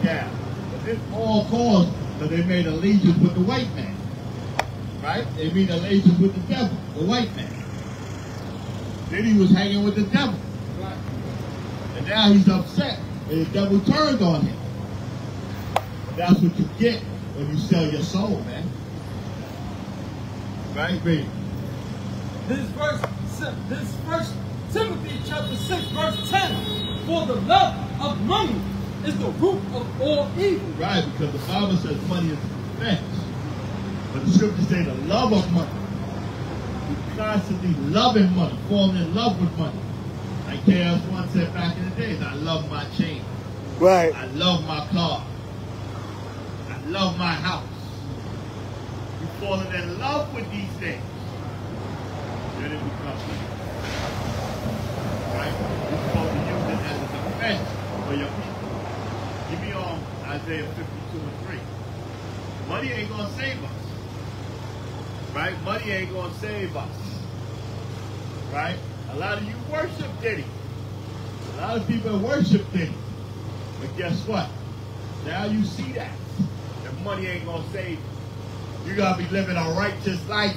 down. But this all caused because they made allegiance with the white man. Right? They made allegiance with the devil, the white man. Then he was hanging with the devil. Right. And now he's upset. And the devil turned on him. And that's what you get when you sell your soul, man. Right, baby? This first Timothy chapter 6, verse 10. For the love of money is the root of all evil. Right, because the Bible says money is flesh. But the scriptures say the love of money. You're constantly loving money, falling in love with money. Like KS1 said back in the days, I love my chain. Right. I love my car. I love my house. You're falling in love with these things. Then it becomes right? You're supposed to use it as a defense for your people. Give me on Isaiah 52 and 3. Money ain't going to save us. Right? Money ain't going to save us. Right? A lot of you worship Diddy. A lot of people worship Diddy. But guess what? Now you see that. That money ain't going to save you. You got to be living a righteous life.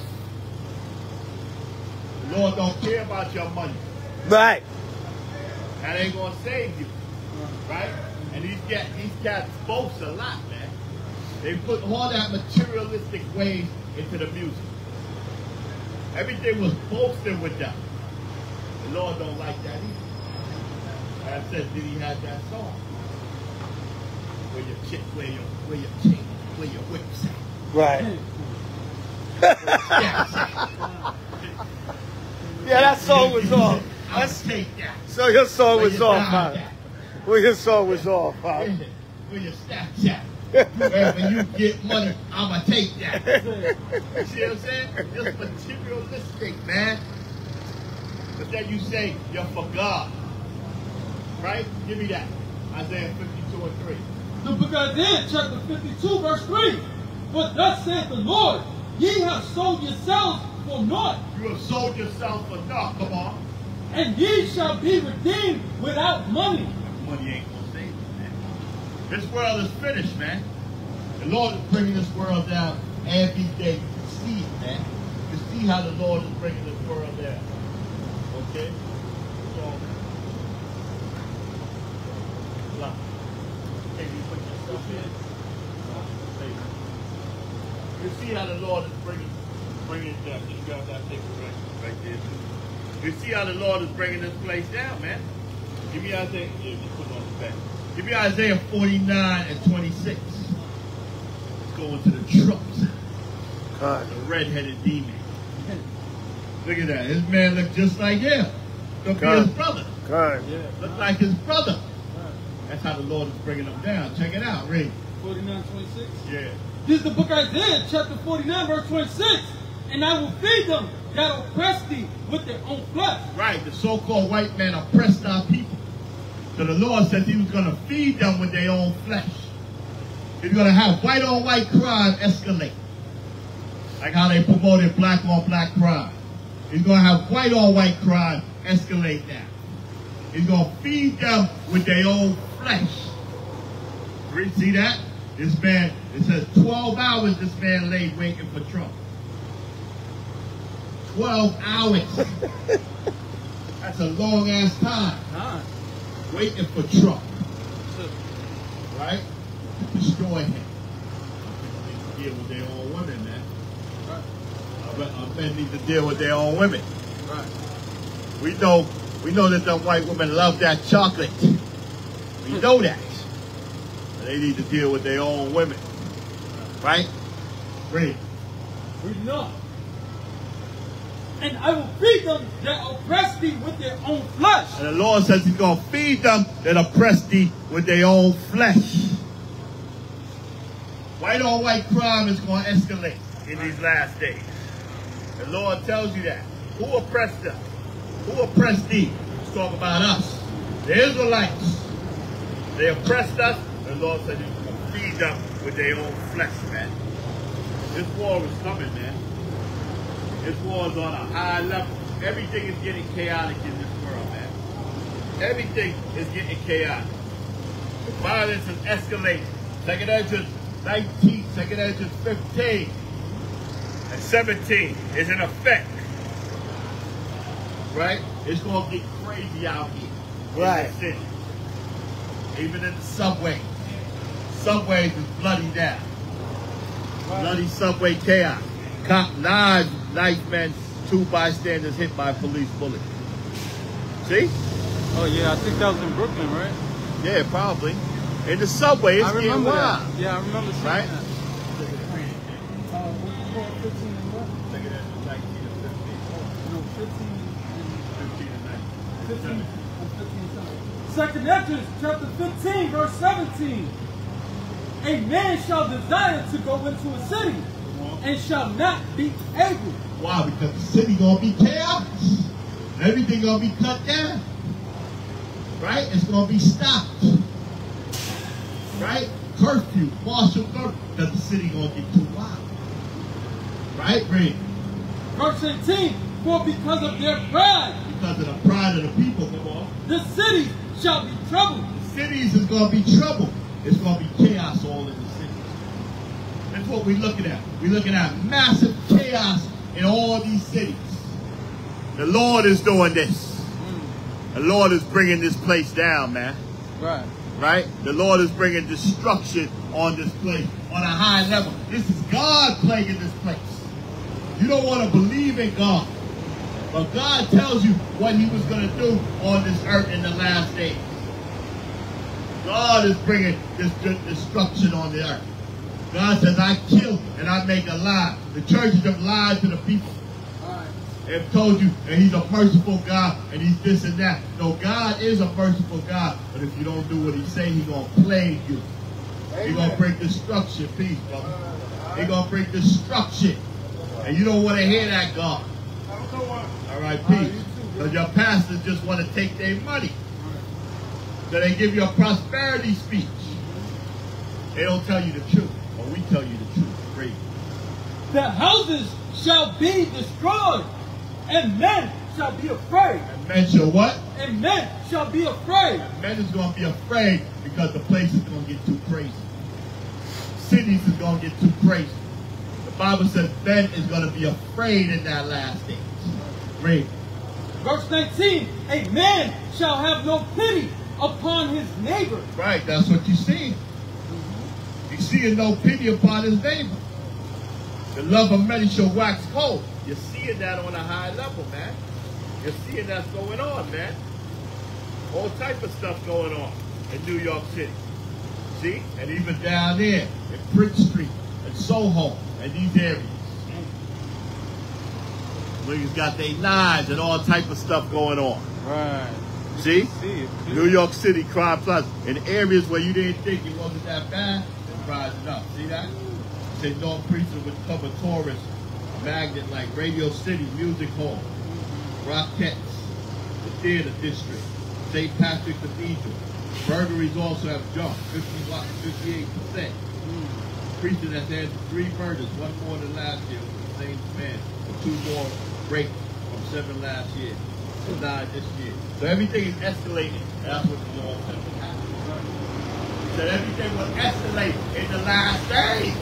The Lord don't care about your money. Right. That ain't going to save you. Right? And these cats boast a lot, man. They put all that materialistic ways into the music. Everything was boasting with them. The Lord don't like that either. Like I said, Diddy had that song. Where your chick, where your chain, where your whips at. Right. Yeah, that song was off. Let's take that. So your song was off, man. Well, your song was off, man. Where your Snapchat. When you get money, I'ma take that. You see what I'm saying? Just materialistic, man. But then you say you're for God. Right? Give me that. Isaiah 52 and 3. The book of Isaiah, chapter 52, verse 3. But thus saith the Lord, ye have sold yourselves for naught. You have sold yourself for naught. Come on. And ye shall be redeemed without money. Money ain't gonna save you, man. This world is finished, man. The Lord is bringing this world down every day. You can see it, man. You can see how the Lord is bringing this world down. Okay? So, look. Can you put yourself in? You see how the Lord is bringing it down. You got that thing right there. You see how the Lord is bringing this place down, man. Give me Isaiah. Yeah, just put it on the back. Give me Isaiah 49 and 26. Let's go into the trucks. The red-headed demon. Look at that. His man look just like him. Look like his brother. Yeah. Look like his brother. That's how the Lord is bringing them down. Check it out. Read. 49, 26? Yeah. This is the book of Isaiah, chapter 49, verse 26. And I will feed them that oppress thee with their own flesh. Right. The so-called white man oppressed our people. So the Lord said he was going to feed them with their own flesh. He's going to have white-on-white crime escalate. Like how they promoted black-on-black crime. He's going to have white-on-white crime escalate now. He's going to feed them with their own flesh. See that? This man, it says 12 hours this man lay waiting for Trump. 12 hours. That's a long-ass time. Waiting for Trump. Right? Destroy him. They deal with their own women, man. Our men need to deal with their own women. Right. We know that the white women love that chocolate. We know that. They need to deal with their own women. Right? Read. Read not. And I will feed them that oppress thee with their own flesh. And the Lord says he's going to feed them that oppress thee with their own flesh. White-on-white crime is going to escalate in these last days. The Lord tells you that. Who oppressed them? Who oppressed thee? He's talking about us. The Israelites. They oppressed us. The Lord said he's going to feed them with their own flesh, man. This war is coming, man. This war is on a high level. Everything is getting chaotic in this world, man. Everything is getting chaotic. Violence is escalating. 2nd Ezra 19, 2nd Ezra 15, and 17 is in effect. Right? It's going to get crazy out here. Right. In the city. Even in the subway. Subways is bloody now. Right. Bloody subway chaos. Cop knives, knife men, 2 bystanders hit by police bullet. See? Oh yeah, I think that was in Brooklyn, right? Yeah, probably. In the subway, it's getting wild. Yeah, I remember seeing right? that. Second Ezra chapter 15, verse 17. A man shall desire to go into a city and shall not be able. Why? Because the city gonna be chaos. Everything gonna be cut down. Right? It's gonna be stopped. Right? Curfew, partial curfew, because the city gonna get too wild. Right? Read. Verse 18. For because of their pride, because of the pride of the people, come on, the cities shall be troubled. The cities is going to be troubled. It's going to be chaos all in the cities. That's what we're looking at. We're looking at massive chaos in all these cities. The Lord is doing this. The Lord is bringing this place down, man. Right. Right? The Lord is bringing destruction on this place on a high level. This is God plaguing this place. You don't want to believe in God. But God tells you what he was going to do on this earth in the last days. God is bringing this destruction on the earth. God says, I kill and I make alive. The churches have lied to the people. They've told you that he's a merciful God and he's this and that. No, God is a merciful God. But if you don't do what he says, he's going to plague you. He's going to bring destruction. Peace, brother. He's going to bring destruction. And you don't want to hear that, God. All right, peace. Because your pastors just want to take their money. So they give you a prosperity speech. They don't tell you the truth. But we tell you the truth. Great. The houses shall be destroyed, and men shall be afraid. And men shall what? And men shall be afraid. And men is going to be afraid because the place is going to get too crazy. Cities is going to get too crazy. The Bible says men is going to be afraid in that last day. Read. Verse 19, a man shall have no pity upon his neighbor. Right, that's what you see. You see no pity upon his neighbor. The love of many shall wax cold. You're seeing that on a high level, man. You're seeing that's going on, man. All type of stuff going on in New York City. See? And even down there in Prince Street and Soho and these areas. Niggas got their knives and all type of stuff going on. Right. See? New York City, Crime Plus. In areas where you didn't think it wasn't that bad, it's rising up. See that? St. North Precinct would cover tourists, magnet like Radio City, Music Hall, Rockettes, the Theater District, St. Patrick Cathedral. Burglaries also have jumped 58%. Precinct has had 3 murders, 1 more than last year with the same man, and 2 more rapes from 7 last year to 9 this year. So everything is escalating. That's what the Lord said would happen. He said everything will escalate in the last days.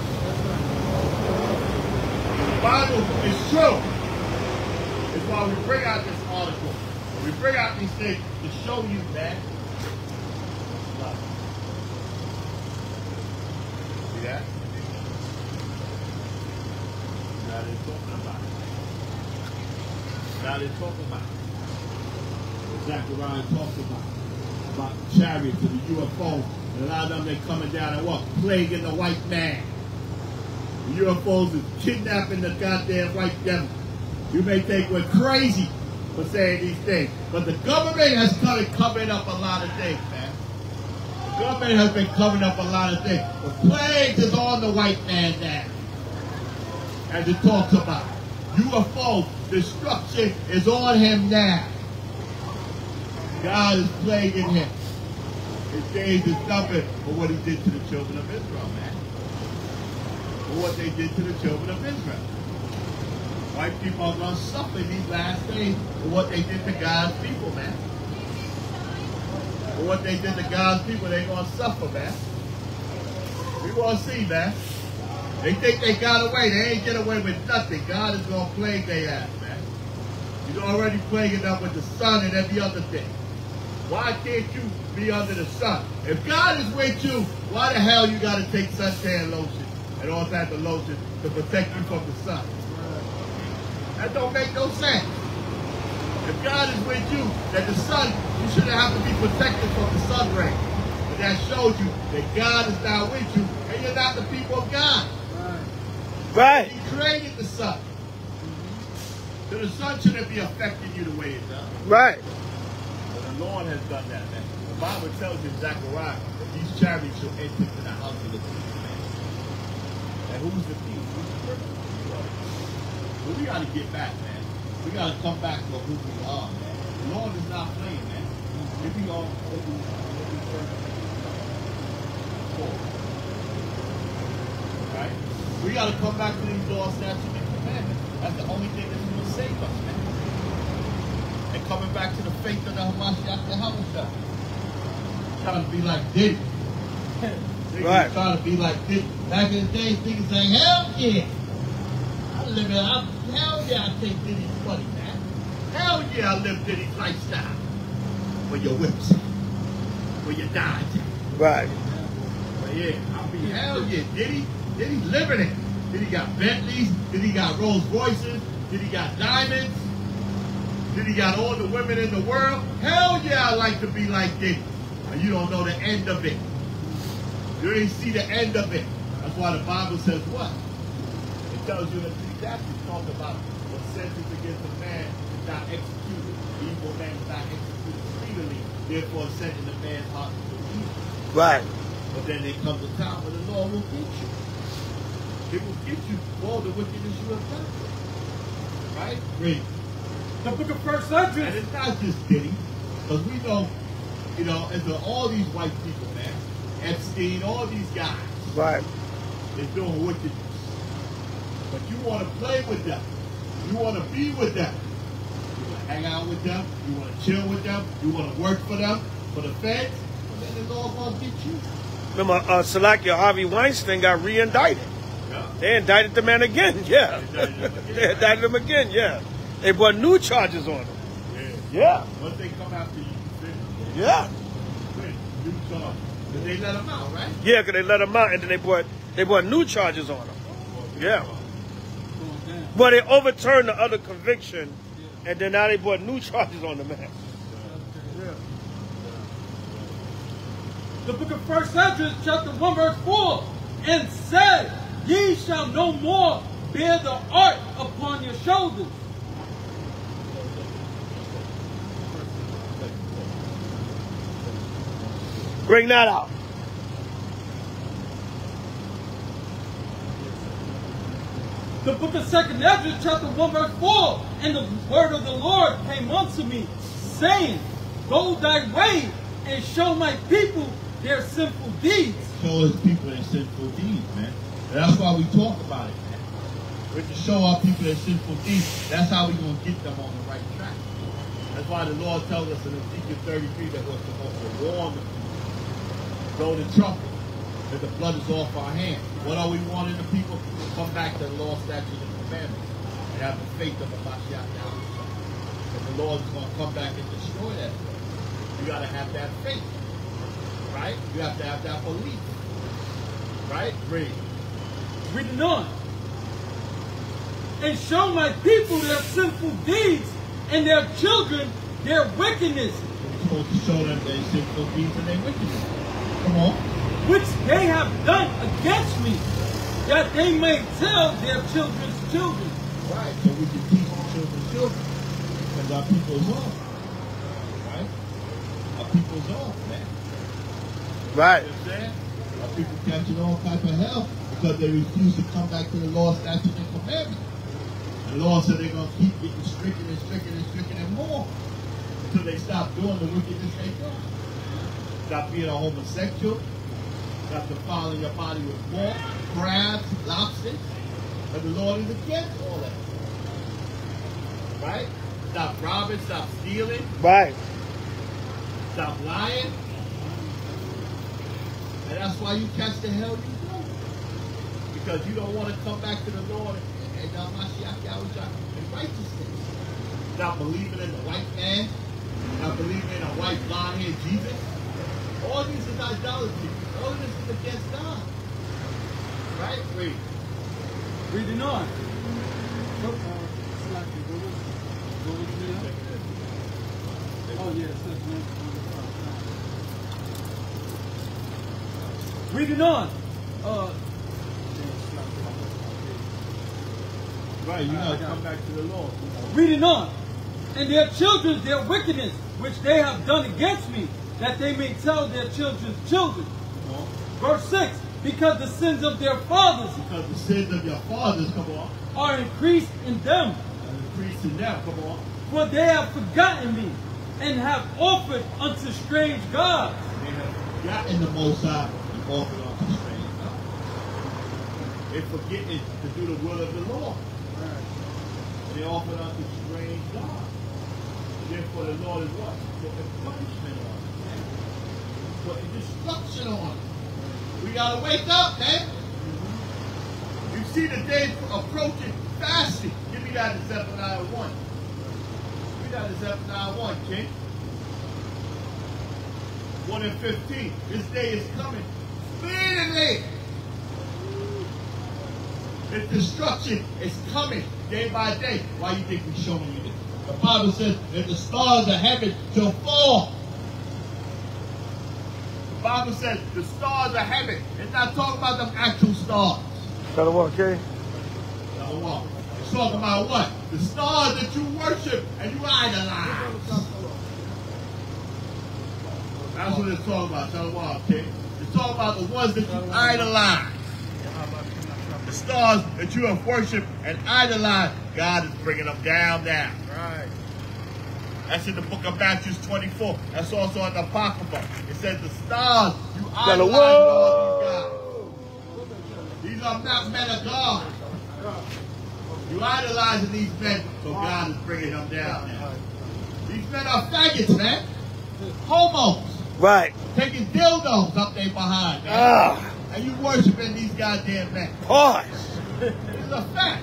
The Bible is true. It's why we bring out this article. We bring out these things to show you that. See that? Now they're talking about it. Now they're talking about it. What Zechariah talks about the chariots and the UFO. And a lot of them, they're coming down and what? Plaguing the white man. The UFOs is kidnapping the goddamn white devil. You may think we're crazy for saying these things, but the government has started covering up a lot of things, man. The government has been covering up a lot of things. The plague is on the white man now. As it talks about UFO destruction is on him now. God is plaguing him. His days is numbered for what he did to the children of Israel, man. For what they did to the children of Israel. White people are going to suffer these last days for what they did to God's people, man. For what they did to God's people, they're going to suffer, man. We're going to see, man. They think they got away. They ain't get away with nothing. God is going to plague their ass, man. He's already plaguing them with the sun and every other thing. Why can't you be under the sun? If God is with you, why the hell you got to take suntan lotion and all type of lotion to protect you from the sun? That don't make no sense. If God is with you, that the sun, you shouldn't have to be protected from the sun rays. But that shows you that God is not with you and you're not the people of God. Right. He created the sun. So the sun shouldn't be affecting you the way it does. Right. But the Lord has done that, man. The Bible tells you in Zechariah that these chariots shall enter into the house of the king, man. And who's the king? Who's the person? But we got to get back, man. We got to come back to who we are, man. The Lord is not playing, man. If we all right? We got to come back to these laws, statutes, and commandments. That's the only thing that's going to save us, man. And coming back to the faith of the Hamashiach, the Hamashiach. Trying to be like Diddy. Right. Trying to be like Diddy. Back in the day, niggas saying, hell yeah. Hell yeah, I take Diddy's money, man. Hell yeah, I live Diddy's lifestyle. For your whips. For your dimes. Right. But yeah, I mean, hell yeah, Diddy living it. Diddy got Bentleys. Diddy got Rolls Royces. Diddy got diamonds. Diddy got all the women in the world. Hell yeah, I like to be like Diddy. And you don't know the end of it. You ain't see the end of it. That's why the Bible says what? It tells you in Ecclesiastes, talk about the sentence against a man is not executed. The evil man is not executed speedily. Therefore, set in the man's heart to do evil. Right. But then there comes a time when the Lord will get you. It will get you for all the wickedness you have done. Right? Read. The book of 1 Esdras. And it's not just Diddy, because we know, you know, and all these white people, man, Epstein, all these guys, Right. they're doing wickedness. But you want to play with them. You want to be with them. You want to hang out with them. You want to chill with them. You want to work for them, for the feds. But then the Lord won't get you. Remember, Salakia Harvey Weinstein got re-indicted. Yeah. They indicted the man again, yeah. They indicted him again. They indicted him again, yeah. They brought new charges on him. Yeah. Once they come after you, you finish. Yeah. New charges. But they let him out, right? Yeah, because they let him out and then they brought new charges on him. Yeah. Well, they overturned the other conviction and then now they brought new charges on the man. Yeah. The book of 1 Esdras, chapter 1, verse 4, and said, ye shall no more bear the ark upon your shoulders. Bring that out. The book of 2 Esdras, chapter 1, verse 4, and the word of the Lord came unto me, saying, go thy way and show my people their sinful deeds. Show his people their sinful deeds, man. And that's why we talk about it, man. We have to show our people their sinful deeds. That's how we're going to get them on the right track. That's why the Lord tells us in Ezekiel 33 that we're supposed to warn the people, blow the trumpet, that the blood is off our hands. What are we wanting the people? To come back to the law, statutes, and commandments and have the faith of the Mashiach Yahushua. And the Lord is going to come back and destroy that stuff. You got to have that faith. Right? You have to have that belief. Right? Read. Reading on. And show my people their sinful deeds and their children their wickedness. You're supposed to show them their sinful deeds and their wickedness. Come on. Which they have done against me, that they may tell their children's children. Right. So we can teach the children's children. Because our people's off. Right? Our people's off, man. Right. You know what I'm saying? Our people catching all type of hell because they refuse to come back to the law, statutes, and commandments. The Lord said they're going to keep getting stricken and stricken and stricken and more until they stop doing the wickedness they do. Stop being a homosexual. Stop defiling your body with pork, crabs, lobsters. But the Lord is against all that. Right? Stop robbing, stop stealing. Right. Stop lying. And that's why you catch the hell you do. Because you don't want to come back to the Lord and Mashiach Yahushua in righteousness. Not believing in the white man, not believing in a white blonde-haired Jesus. All this is idolatry. All this is against God. Right? Read. Reading on. Oh, yeah, it says reading on. Right, you gotta come back to the Lord. Reading on. And their children, their wickedness, which they have done against me, that they may tell their children's children. Verse 6. Because the sins of their fathers, because the sins of your fathers, come on, are increased in them. Increased in them, come on. For they have forgotten me, and have offered unto strange gods. They have forgotten the Most High and offered unto strange gods. They're forgetting to do the will of the Lord. They offered unto strange gods. And therefore the Lord is what? Putting punishment on them. Putting destruction on them. We gotta wake up, man. You see the day approaching fasting. Give me that in Zephaniah 1. Give me that in Zephaniah 1, King. 1 and 15. This day is coming speedily. Its destruction is coming day by day. Why do you think we're showing you this? The Bible says that the stars of heaven shall fall. The Bible says the stars of heaven. It's not talking about them actual stars. Gotta walk, okay? Gotta walk. It's talking about what? The stars that you worship and you idolize. That's what it's talking about. Shalom, okay? It's talking about the ones that you idolize. The stars that you have worshipped and idolized, God is bringing them down now. Right. That's in the book of Matthew 24. That's also in the Apocrypha. It says the stars you idolize all these gods. These are not men of God. You idolizing these men, so God is bringing them down now. These men are faggots, man. Homos. Right. Taking dildos up there behind, man. And you worshiping these goddamn men. Pause. It's a fact.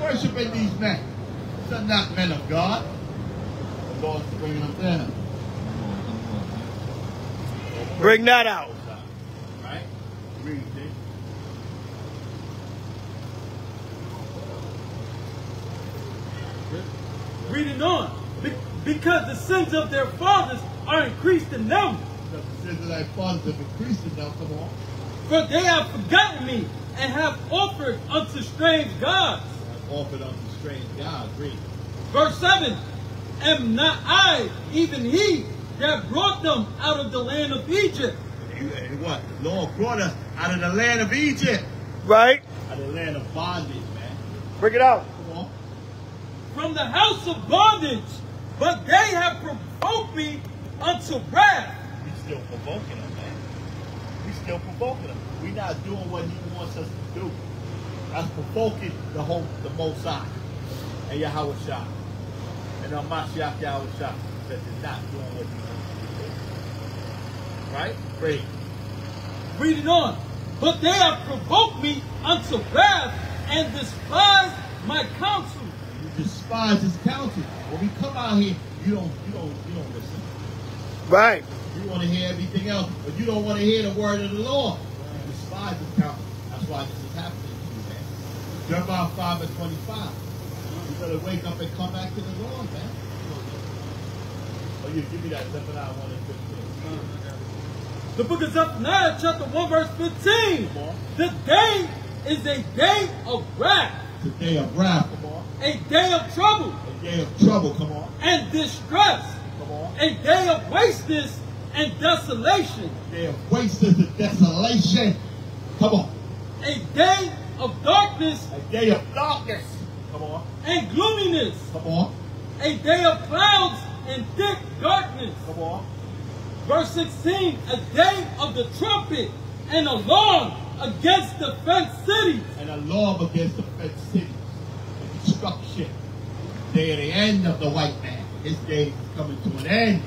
Worshiping these men. These are not men of God. The Lord's bringing them down. Bring that out. Right? Read it. Reading on. Because the sins of their fathers are increased in them. Because the sins of their fathers have increased in them. Come on. For they have forgotten me and have offered unto strange gods. Have offered unto strange gods. Read. Verse 7. Am not I, even he, that brought them out of the land of Egypt? And what? The Lord brought us out of the land of Egypt. Right. Out of the land of bondage, man. Bring it out. Come on. From the house of bondage. But they have provoked me unto wrath. We still provoking them, man. We still provoking them. We're not doing what he wants us to do. That's provoking the Most High and Yahushua. And the Mashiach Yahushua that is not doing what he wants us to do. Right? Read. Reading on. But they have provoked me unto wrath and despised my counsel. You despise his counsel. When we come out here, you don't listen. Right. You want to hear everything else, but you don't want to hear the word of the Lord. You despise his counsel. That's why this is happening to you, man. Jeremiah 5 and 25. You better wake up and come back to the Lord, man. Oh, you give me that Zephaniah 1 and 15. The book of Zephaniah, chapter 1, verse 15. The day is a day of wrath. It's a day of wrath, come on. A day of trouble. A day of trouble, come on. And distress. Come on. A day of wasteness and desolation. A day of wasteness and desolation. Come on. A day of darkness. A day of darkness. Come on. And gloominess. Come on. A day of clouds and thick darkness. Come on. Verse 16. A day of the trumpet and alarm against the fenced cities. And alarm against the fenced cities. And destruction. Day of the end of the white man. His day is coming to an end.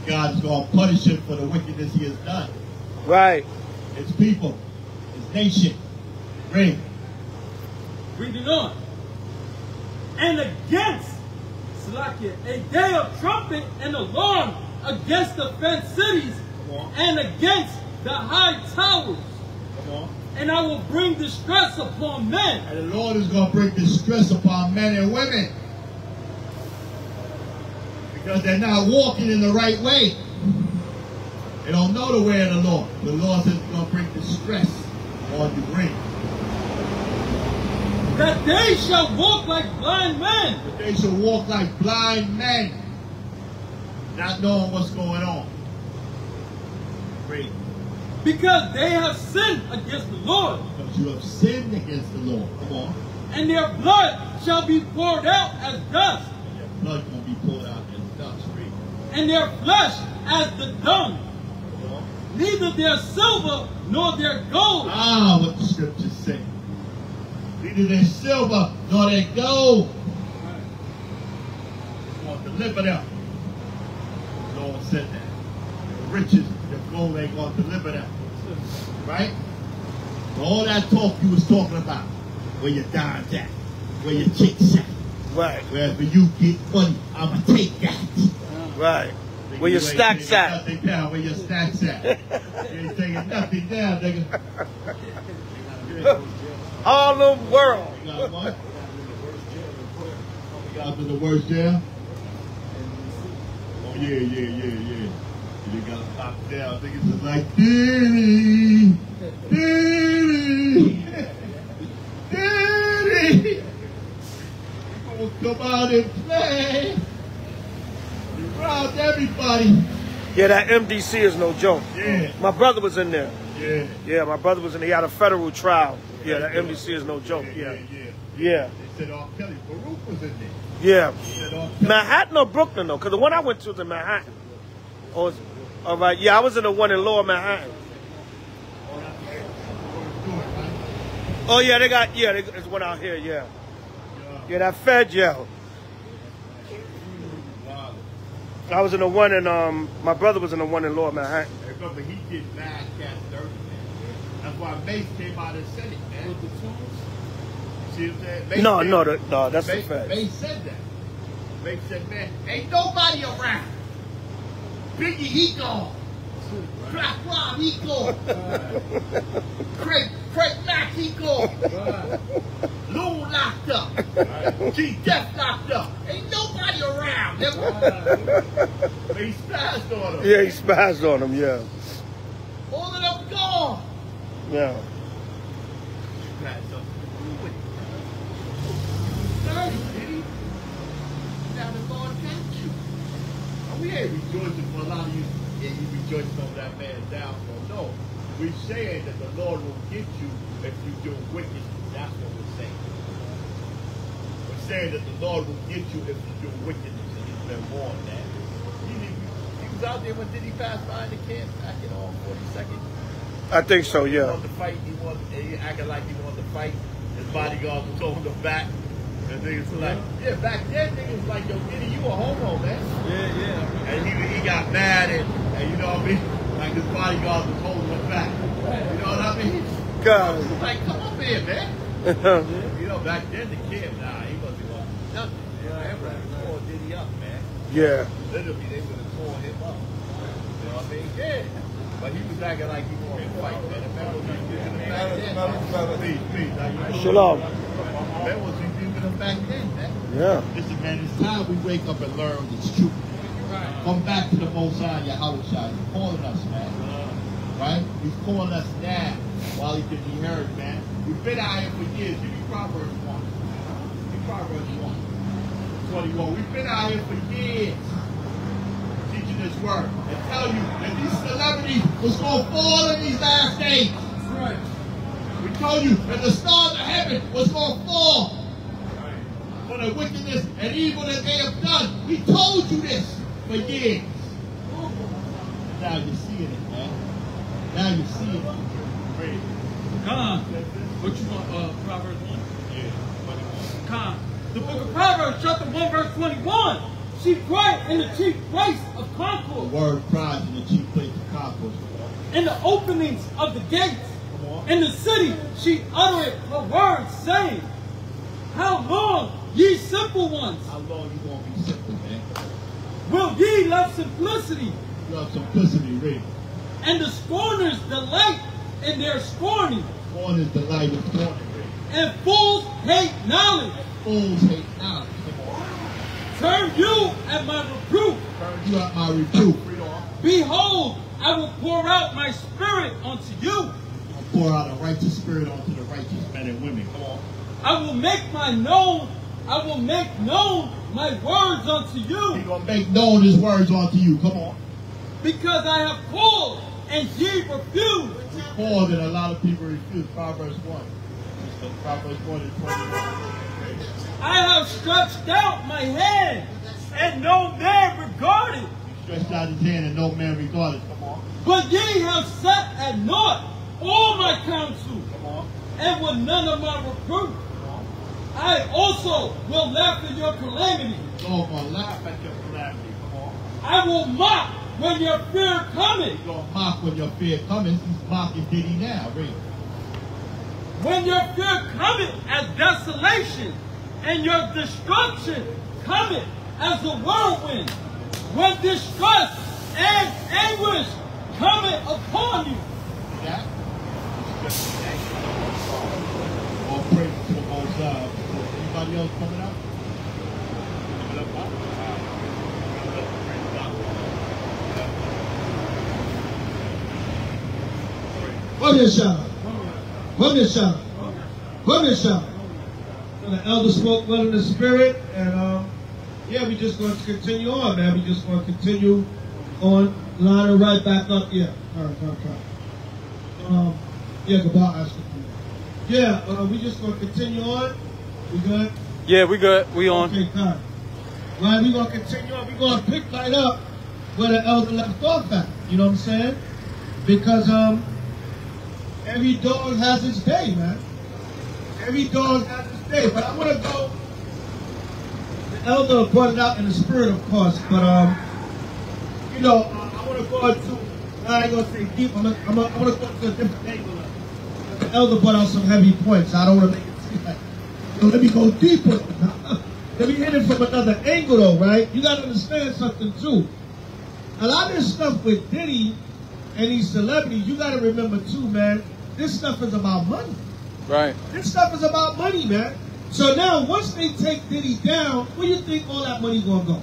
God is going to punish him for the wickedness he has done. Right. His people, his nation. Read. Reading on. And against Salakia, a day of trumpet and alarm against the fenced cities and against the high towers. And I will bring distress upon men. And the Lord is going to bring distress upon men and women. Because they're not walking in the right way. They don't know the way of the Lord. The Lord says he's going to bring distress on the ring. That they shall walk like blind men. That they shall walk like blind men. Not knowing what's going on. Read. Because they have sinned against the Lord. Because you have sinned against the Lord. Come on. And their blood shall be poured out as dust. And their blood is going to be poured out as dust. Read. And their flesh as the dung. Neither their silver nor their gold. Ah, what the scriptures say. Neither their silver nor their gold. He's going to deliver them. The Lord said that. The riches, the gold ain't going to deliver them. Right? All that talk you was talking about. Where your dimes at. Where your chicks at. Right. Wherever you get money, I'ma take that. Right. Where your stacks at. Nothing down. Where your stacks at. You ain't taking nothing down, nigga. All the world. You got what? You got in the worst jail? Oh, yeah. You got locked down. Niggas is like, Diddy. You gonna come out and play. You robbed everybody. Yeah, that MDC is no joke. Yeah. My brother was in there. Yeah. Yeah, my brother was in there. He had a federal trial. Yeah, that MDC is no joke. Yeah. They said R. Kelly. Baruch was in there. Yeah. They said R. Kelly. Manhattan or Brooklyn, though? Because the one I went to was in Manhattan. All right. Yeah, I was in the one in Lower Manhattan. Oh, yeah, they got, there's one out here, yeah. Yeah, that Fed jail. I was in the one in, my brother was in the one in Lower Manhattan. Remember, he did mad cat dirty, man. That's why Mace came out and said it, man. You see what I'm saying? Mace No, that's the Fed. Mace said that. Mace said, man, ain't nobody around. Biggie, he gone. Black Rob, he gone. Craig Mack, he gone. Lou locked up. G Def locked up. Ain't nobody around. But he spazzed on him. Yeah, he spazzed on him, yeah. All of them gone. Yeah. Spazzed up. Dirty, Diddy. Now the Lord got you. And we ain't rejoicing for a lot of you. Yeah, you rejoicing over that man's downfall. No. We're saying that the Lord will get you if you do wickedness. That's what we're saying. We're saying that the Lord will get you if you do wickedness, and he's been warned that. He was out there when Diddy passed by in the camp back in 42nd. I think so, yeah. He wanted to fight. He acted like he wanted to fight. His bodyguards was holding him back. And niggas were like, yeah, back then niggas was like, yo, Diddy, you a homo, man. Yeah. And he got mad and you know what I mean? Like his bodyguards was holding him back. You know what I mean? God. He was like, come up here, man. You know, back then the kid, he wasn't going to do nothing. Remember, they tore Diddy up, man. Yeah. Literally, they would have torn him up. You know what I mean? Yeah. But he was acting like he wanted to fight, man. Remember what he did to him back then? Please. Shalom. Remember what he did to him back then, man? Yeah. Listen, man, it's time we wake up and learn this truth. Come back to the Most High, H.O.I. He's calling us, man. Right? He's calling us now while he can be heard, man. We've been out here for years. You read Proverbs 1. Read Proverbs 1. 21. We've been out here for years teaching this word and tell you that these celebrities was going to fall in these last days. Right. We told you that the stars of heaven was going to fall for the wickedness and evil that they have done. We told you this for years. And now you're seeing it, man. Now you're seeing it. Read. What you want, Proverbs 1? Yeah. The book of Proverbs, chapter 1, verse 21. she cried in the chief place of The concourse, word cries in the chief place of concourse. in the openings of the gates. Come on. In the city she uttered her words, saying, how long, ye simple ones, How long you gonna be simple, man? will ye love simplicity? You have simplicity, read. And the scorners delight in their scorning, Scorn is the light of scorning, read. and fools hate knowledge. Fools hate knowledge. Come on. Turn you at my reproof. Turn you out my reproof. Read on. Behold, I will pour out my spirit unto you. I'll pour out a righteous spirit onto the righteous men and women. Come on. I will make known my words unto you. He's gonna make known his words unto you. Come on. Because I have called and ye refused. More than a lot of people refuse. Proverbs 1. So Proverbs 1 and 21. I have stretched out my hand and no man regarded. He stretched out his hand and no man regarded. Come on. But ye have set at naught all my counsel, Come on. and with none of my reproof. Come on. I also will laugh at your calamity. Lord gonna laugh at your calamity. Come on. I will mock when your fear cometh. He's gonna mock when your fear cometh. He's mocking Diddy now. Read. When your fear cometh as desolation, and your destruction cometh as a whirlwind. When distress and anguish cometh upon you. That? All praise to the Most High. Anybody else coming up? Give it up, Bob. One minute shout. One minute shout. One minute shout. So the elder spoke well in the spirit, and yeah, we just going to continue on, man. We just going to continue on, lining right back up. Yeah, all right. Yeah, goodbye. Yeah, we just going to continue on. We good? Yeah, we good. We on. Okay, good. Right, we going to continue on. We going to pick right up where the elder left off at. You know what I'm saying? Because every dog has its day, man. Every dog has its day. But I want to go. The elder brought it out in the spirit, of course. But you know, I want to go into. I ain't gonna say deep. I want to go to a different angle. The elder brought out some heavy points. I don't want to make it seem like. So let me go deeper. Let me hit it from another angle, though, right? You got to understand something too. A lot of this stuff with Diddy and these celebrities, you got to remember too, man. This stuff is about money. Right. This stuff is about money, man. So now, once they take Diddy down, where you think all that money gonna go?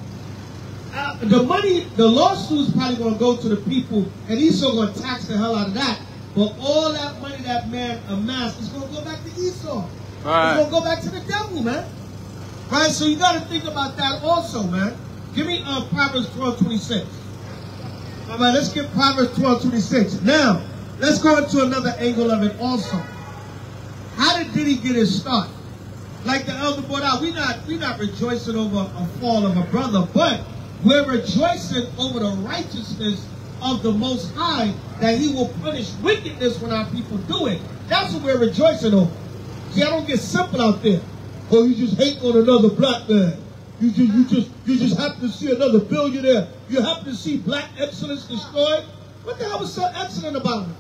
The money, the lawsuit's probably gonna go to the people, and Esau gonna tax the hell out of that. But all that money that man amassed is gonna go back to Esau. Right. It's gonna go back to the devil, man. Right. So you got to think about that also, man. Give me Proverbs 12:26. All right, let's get Proverbs 12:26. Now, let's go into another angle of it also. How did Diddy get his start? Like the elder brought out, we're not rejoicing over a fall of a brother, but we're rejoicing over the righteousness of the Most High, that He will punish wickedness when our people do it. That's what we're rejoicing over. See, I don't get simple out there. Oh, you just hate on another black man. You just happen to see another billionaire. You happen to see black excellence destroyed. What the hell was so excellent about him?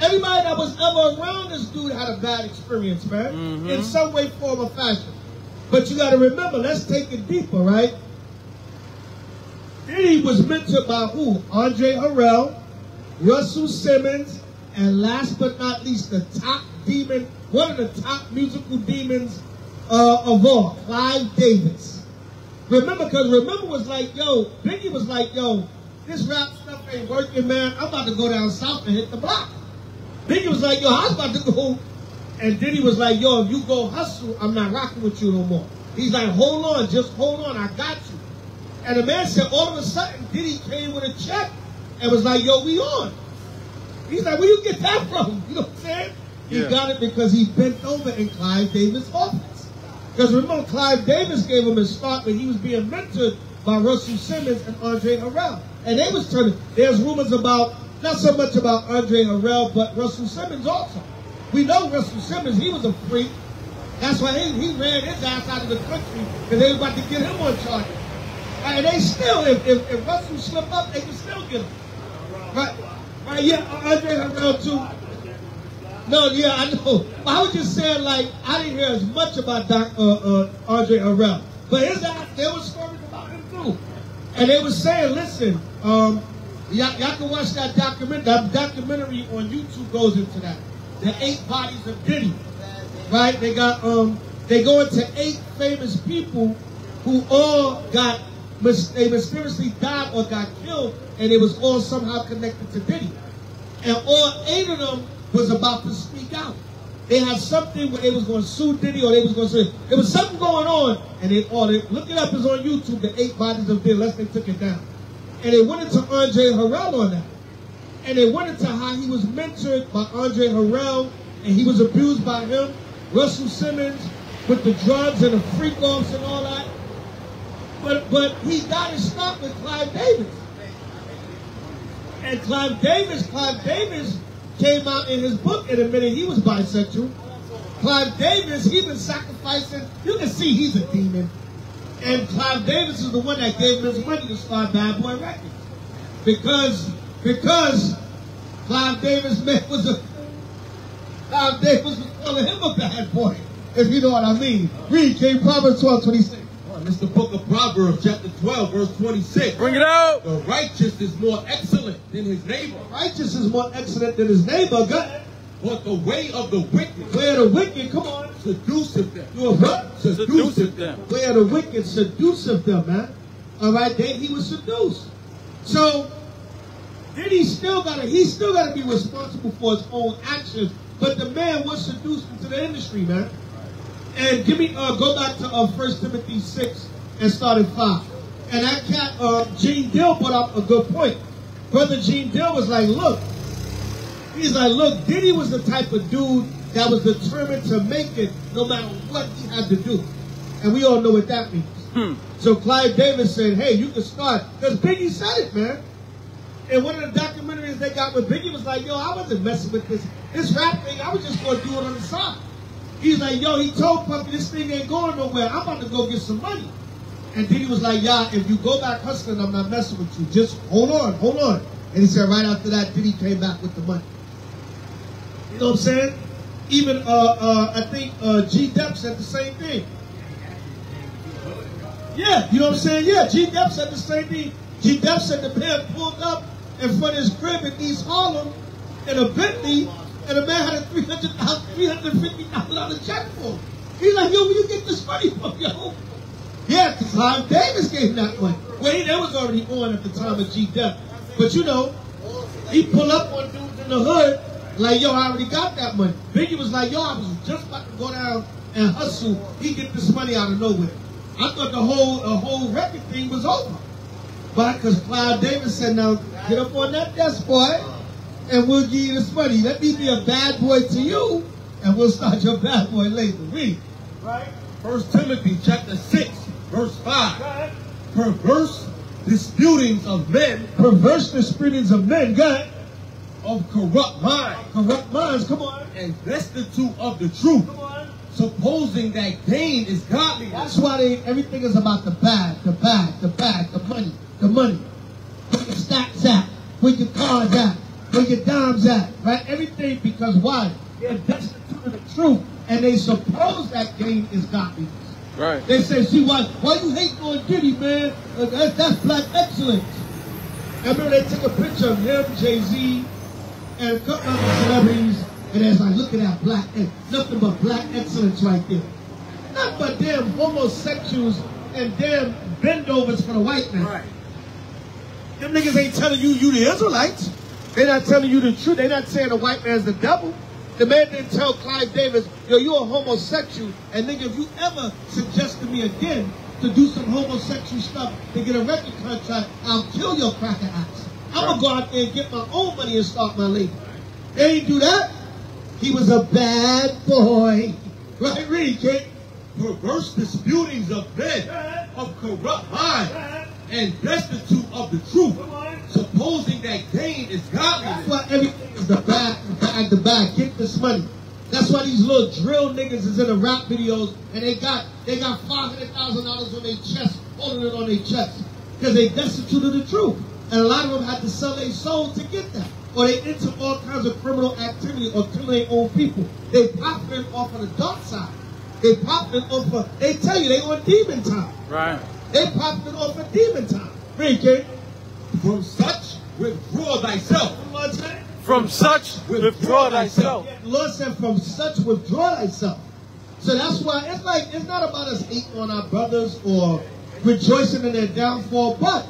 Everybody that was ever around this dude had a bad experience, man. In some way, form, or fashion. But you got to remember, let's take it deeper, right? Diddy was mentored by who? Andre Harrell, Russell Simmons, and last but not least, the top demon, one of the top musical demons of all, Clive Davis. Remember was like, yo, Biggie was like, yo, this rap stuff ain't working, man. I'm about to go down south and hit the block. Biggie was like, yo, I was about to go. And Diddy was like, yo, if you go hustle, I'm not rocking with you no more. He's like, hold on, just hold on, I got you. And the man said, all of a sudden, Diddy came with a check and was like, yo, we on. He's like, where you get that from? You know what I'm saying? Yeah. He got it because he bent over in Clive Davis' office. Because remember, Clive Davis gave him his start when he was being mentored by Russell Simmons and Andre Harrell. And they was turning, there's rumors about, not so much about Andre Harrell, but Russell Simmons also. We know Russell Simmons, he was a freak. That's why he ran his ass out of the country because they was about to get him on charges. And they still, if Russell slip up, they can still get him. Right? Right, yeah, Andre Harrell too. No, yeah, I know. But I was just saying, like, I didn't hear as much about Andre Harrell. But there was stories about him too. And they were saying, listen, y'all can watch that documentary. That documentary on YouTube goes into that. The 8 bodies of Diddy. Right? They go into 8 famous people who all they mysteriously died or got killed, and it was all somehow connected to Diddy. And all 8 of them was about to speak out. They had something where they was going to sue Diddy, or they was going to say, there was something going on, and they look it up, it's on YouTube, the 8 bodies of Diddy, unless they took it down. And they went into Andre Harrell on that. And they went into how he was mentored by Andre Harrell, and he was abused by him, Russell Simmons, with the drugs and the freak-offs and all that. But he got his start with Clive Davis. And Clive Davis came out in his book and admitted he was bisexual. Clive Davis, he been sacrificing. You can see he's a demon. And Clive Davis is the one that gave him his money to start Bad Boy Records. Because Clive Davis was calling him a bad boy, if you know what I mean. Read, King, Proverbs 12:26. It's the book of Proverbs, chapter 12, verse 26. Bring it out. The righteous is more excellent than his neighbor. Righteous is more excellent than his neighbor. Go ahead. But the way of the wicked. Way of the wicked, come on. Seduceth them. You a what? Seduceth them. Way of the wicked seduceth them, man. All right, he was seduced. So, then he still got to be responsible for his own actions. But the man was seduced into the industry, man. And go back to 1 Timothy 6 and start at 5. And that cat, Gene Dill brought up a good point. Brother Gene Dill was like, look, Diddy was the type of dude that was determined to make it no matter what he had to do. And we all know what that means. So Clive Davis said, hey, you can start. Because Biggie said it, man. And one of the documentaries they got with Biggie was like, yo, I wasn't messing with this rap thing. I was just going to do it on the side. He's like, yo, he told Puffy, this thing ain't going nowhere. I'm about to go get some money. And Diddy was like, yeah, if you go back hustling, I'm not messing with you. Just hold on. And he said right after that, Diddy came back with the money. You know what I'm saying? Even, I think G-Dep said the same thing. Yeah, you know what I'm saying? Yeah, G-Dep said the same thing. G-Dep said the man pulled up in front of his crib in East Harlem in a Bentley, and the man had a $350 check for him. He's like, yo, where you get this money from, yo? Yeah, because Clive Davis gave him that money. Well, that was already on at the time of G-Dep. But you know, he pulled up on dudes in the hood, like, yo, I already got that money. Biggie was like, yo, I was just about to go down and hustle. He get this money out of nowhere. I thought the whole record thing was over. But because Clive Davis said, now, get up on that desk, boy, and we'll give you this money. Let me be a bad boy to you, and we'll start your bad boy later. Read. Right? 1 Timothy chapter 6, verse 5. Perverse disputings of men. Perverse disputings of men, God. Of corrupt minds. Corrupt minds, come on. And destitute of the truth. Come on. Supposing that gain is godliness. That's why everything is about the bag, the money. Where your stacks at, where your cars at, where your dimes at, right? Everything, because why? They're destitute of the truth, and they suppose that gain is godliness. Right. They say, see, why you hating on Diddy, man? That's black excellence. I remember they took a picture of him, Jay-Z, and a couple other celebrities, and it's like, look at that black, nothing but black excellence right there. Not but damn homosexuals and damn bendovers for the white man. Right. Them niggas ain't telling you the Israelites. They're not telling you the truth. They're not saying the white man's the devil. The man didn't tell Clive Davis, yo, you're a homosexual, and nigga, if you ever suggest to me again to do some homosexual stuff to get a record contract, I'll kill your cracker ass. I'm going to go out there and get my own money and start my label. They didn't do that. He was a bad boy. Right, read, kid. Perverse disputings of men, of corrupt minds, and destitute of the truth, supposing that gain is godliness. That's why everything is the bag. Get this money. That's why these little drill niggas is in the rap videos, and they got $500,000 on their chest, holding it on their chest. because they destitute of the truth. And a lot of them had to sell their soul to get that. Or they into all kinds of criminal activity or killing their own people. They profiting off of the dark side. They profiting off of, they tell you they on demon time. Right. They profiting off of demon time. Read, kid. From such withdraw thyself. From such withdraw thyself. Yeah, the Lord said, from such withdraw thyself. So that's why it's like, it's not about us hating on our brothers or rejoicing in their downfall, but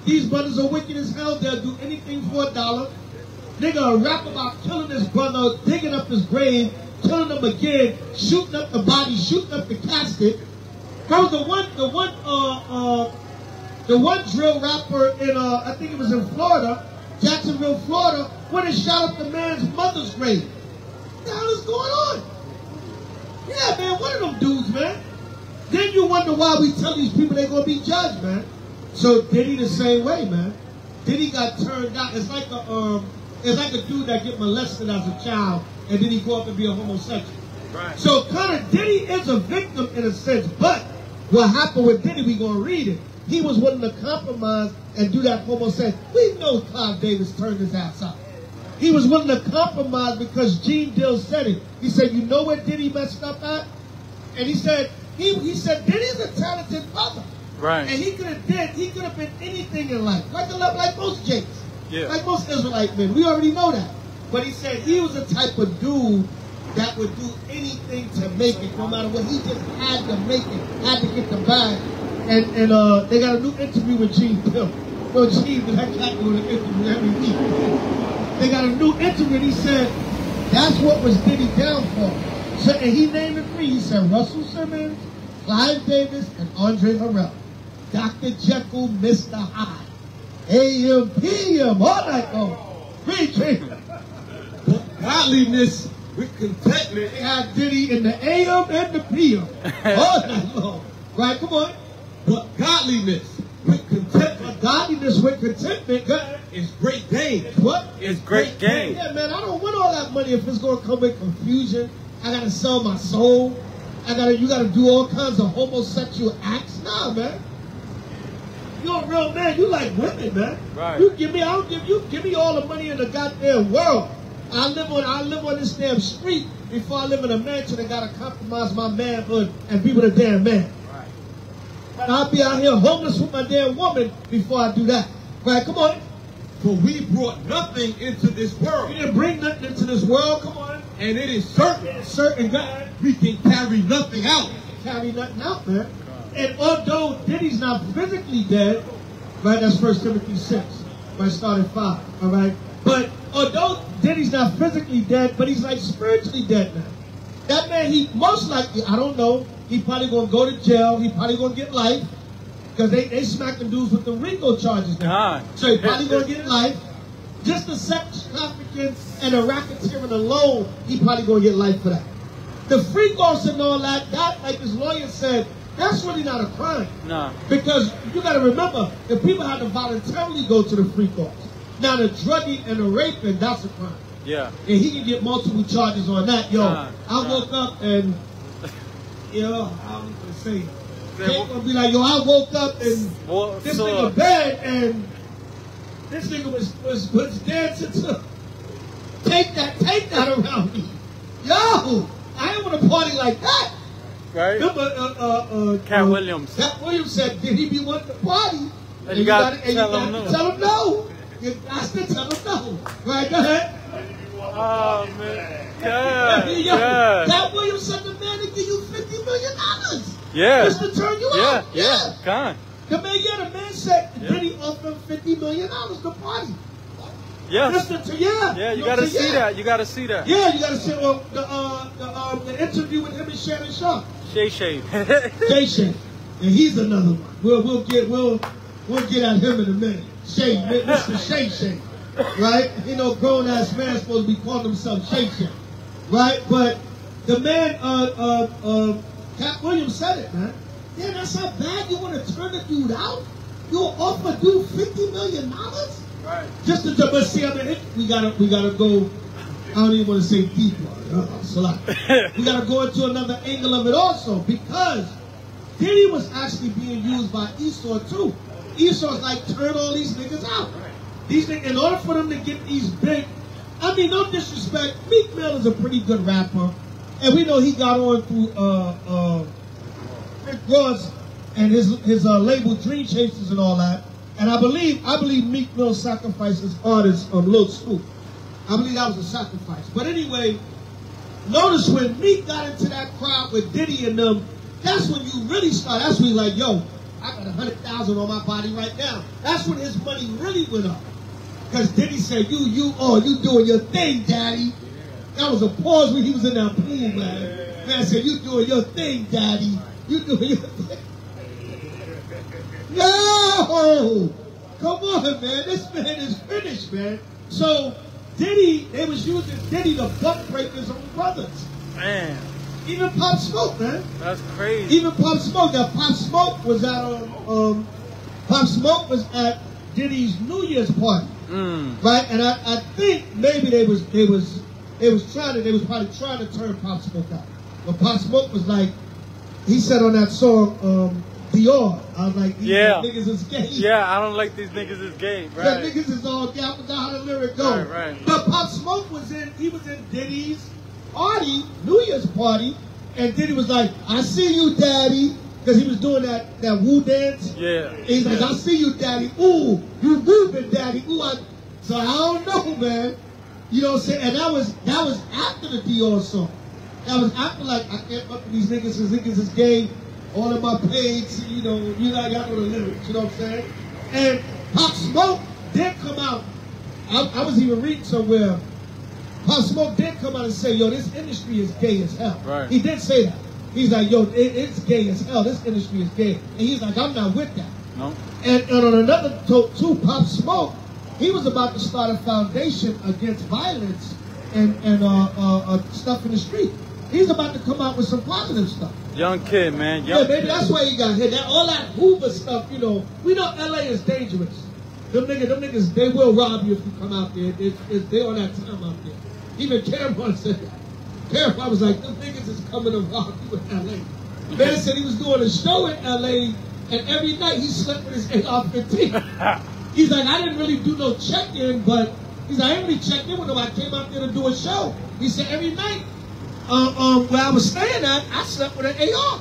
these brothers are wicked as hell. They'll do anything for $1. They're going to rap about killing this brother, digging up his grave, killing him again, shooting up the body, shooting up the casket. There was the one drill rapper in, I think it was in Florida, Jacksonville, Florida, when it shot up the man's mother's grave. What the hell is going on? Yeah, man, one of them dudes, man. Then you wonder why we tell these people they're going to be judged, man. So Diddy the same way, man. Diddy got turned out. It's like a dude that get molested as a child and then he go up and be a homosexual. Right. So kind of Diddy is a victim in a sense, but what happened with Diddy, we gonna read it. He was willing to compromise and do that homosexual. We know Clive Davis turned his ass out. He was willing to compromise because Gene Dill said it. He said, you know where Diddy messed up at? And he said Diddy's a talented brother. Right. And he could have been anything in life. Like most Jakes. Yeah. Like most Israelite men. We already know that. But he said he was the type of dude that would do anything to make it, no matter what. He just had to make it, had to get the bag. And they got a new interview with Gene Dill. No, Gene, but that guy doing an interview every week. They got a new interview and he said, that's what was Diddy down for. So, and he named it 3. He said Russell Simmons, Clive Davis, and Andre Harrell. Dr. Jekyll, Mr. Hyde. AM, PM, all night long. Read. But godliness with contentment. They had Diddy in the AM and the PM. All night long. Right, come on. But godliness with contentment. Godliness with contentment is great gain. What? It's great gain. Yeah, man, I don't want all that money if it's going to come with confusion. I got to sell my soul. You got to do all kinds of homosexual acts. Nah, man. You're a real man. You like women, man. Right. Give me all the money in the goddamn world. I live on this damn street before I live in a mansion and gotta compromise my manhood and be with a damn man. Right. And I'll be out here homeless with my damn woman before I do that. Right, come on. For we brought nothing into this world. We didn't bring nothing into this world, come on. And it is certain God, we can carry nothing out. carry nothing out, man. And although Diddy's not physically dead, right, that's 1 Timothy 6, right, start at 5, all right? But although Diddy's not physically dead, but he's like spiritually dead now. That man, he most likely, I don't know, he probably going to go to jail, he probably going to get life, because they smacking dudes with the RICO charges now. So he probably going to get life. Just the sex trafficking and the racketeering alone, he probably going to get life for that. The freak offs and all that, like his lawyer said, that's really not a crime. No. Because you got to remember, the people had to voluntarily go to the freak offs. Now the drugging and the raping, that's a crime. Yeah. And he can get multiple charges on that. Yo, I woke up and, I'm going to say, Jake gonna be like, yo, I woke up and this nigga bed and this nigga was dancing to take that around me. Yo, I ain't want to party like that. Right? Remember, Cat Williams. Cat Williams said, did he be wanting to party? And you got to tell him no. You got to tell him no. Right, go ahead. Oh, man. Yeah. Cat Williams said the man to give you $50 million. Yeah. Just to turn you out. Yeah. Con. The man said, did he offer him $50 million to party? Yeah. You got to see that. You got to see that. Yeah, you got to see the interview with him and Shannon Sharp. Shay. Shay. And he's another one. We'll get at him in a minute. Shay, Mr. Shay. Right? You know, grown ass man supposed to be calling himself Shay. Right? But the man, Cat Williams said it, man. Yeah, that's how bad you want to turn the dude out? You'll offer dude $50 million? Right. Just to, but see, I mean, we gotta go. I don't even want to say deeper. We gotta go into another angle of it also, because Diddy was actually being used by Esau too. Esau's like, turn all these niggas out. These niggas, in order for them to get these big, I mean, no disrespect, Meek Mill is a pretty good rapper. And we know he got on through Rick Ross and his label Dream Chasers and all that. And I believe Meek Mill sacrificed his artist Lil Scoop. I believe that was a sacrifice. But anyway, notice when Meek got into that crowd with Diddy and them, that's when you really start. That's when you're like, yo, I got 100,000 on my body right now. That's when his money really went up. Because Diddy said, you doing your thing, daddy. That was a pause when he was in that pool, man. Man said, you doing your thing, daddy. You doing your thing. No! Come on, man. This man is finished, man. So, Diddy, they was using Diddy to buck break his own brothers. Man. Even Pop Smoke, man. That's crazy. Even Pop Smoke. Now, Pop Smoke was at Diddy's New Year's party. Right? And I think maybe they was probably trying to turn Pop Smoke out. But Pop Smoke was like, he said on that song, Dior. I was like, these niggas is gay. Yeah, I don't like these niggas is gay. Right. That niggas is all gay. I forgot how the lyric goes. Right. But Pop Smoke was in Diddy's party, New Year's party, and Diddy was like, I see you, daddy. Because he was doing that woo dance. Yeah. And he's like, I see you, daddy. Ooh, you moving, daddy. Ooh, so I don't know, man. You know what I'm saying? And that was after the Dior song. That was after, like, I can't fuck with these niggas because niggas is gay. All of my page, y'all know the lyrics, you know what I'm saying? And Pop Smoke did come out. I was even reading somewhere. Pop Smoke did come out and say, yo, this industry is gay as hell. Right. He did say that. He's like, yo, it's gay as hell. This industry is gay. And he's like, I'm not with that. No. And on another too, Pop Smoke, he was about to start a foundation against violence and stuff in the street. He's about to come out with some positive stuff. Young kid, man. Yeah, baby, that's why he got hit. All that Hoover stuff, we know LA is dangerous. Them niggas, they will rob you if you come out there. They're on that time out there. Even Cameron said that. Cameron was like, them niggas is coming to rob you in LA. Man said he was doing a show in LA, and every night he slept with his AR-15. He's like, I didn't really do no check-in, but he's like, I didn't really check in with him. I came out there to do a show. He said every night, where I was staying at, I slept with an AR.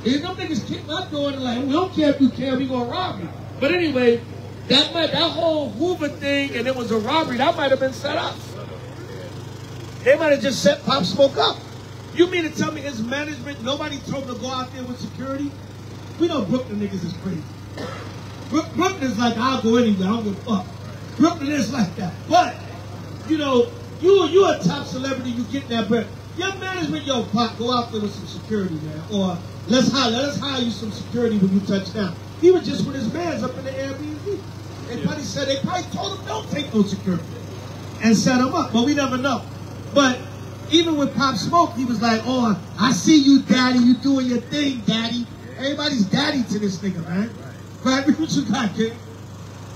And them niggas kicked my door and like, we don't care if you care, we gonna rob you. But anyway, that whole Hoover thing, and it was a robbery, that might have been set up. They might have just set Pop Smoke up. You mean to tell me his management, nobody told him to go out there with security? We know Brooklyn niggas is crazy. Brooklyn is like, I'll go anywhere, I don't give a fuck. Brooklyn is like that. But, you a top celebrity, you get that, but your management, yo, Pop, go out there with some security, man. Or let us hire you some security when you touch down. He was just with his mans up in the Airbnb. They probably told him don't take no security and set him up, but we never know. But even with Pop Smoke, he was like, oh, I see you, daddy. You doing your thing, daddy. Everybody's daddy to this nigga, man. Right? What you got, kid?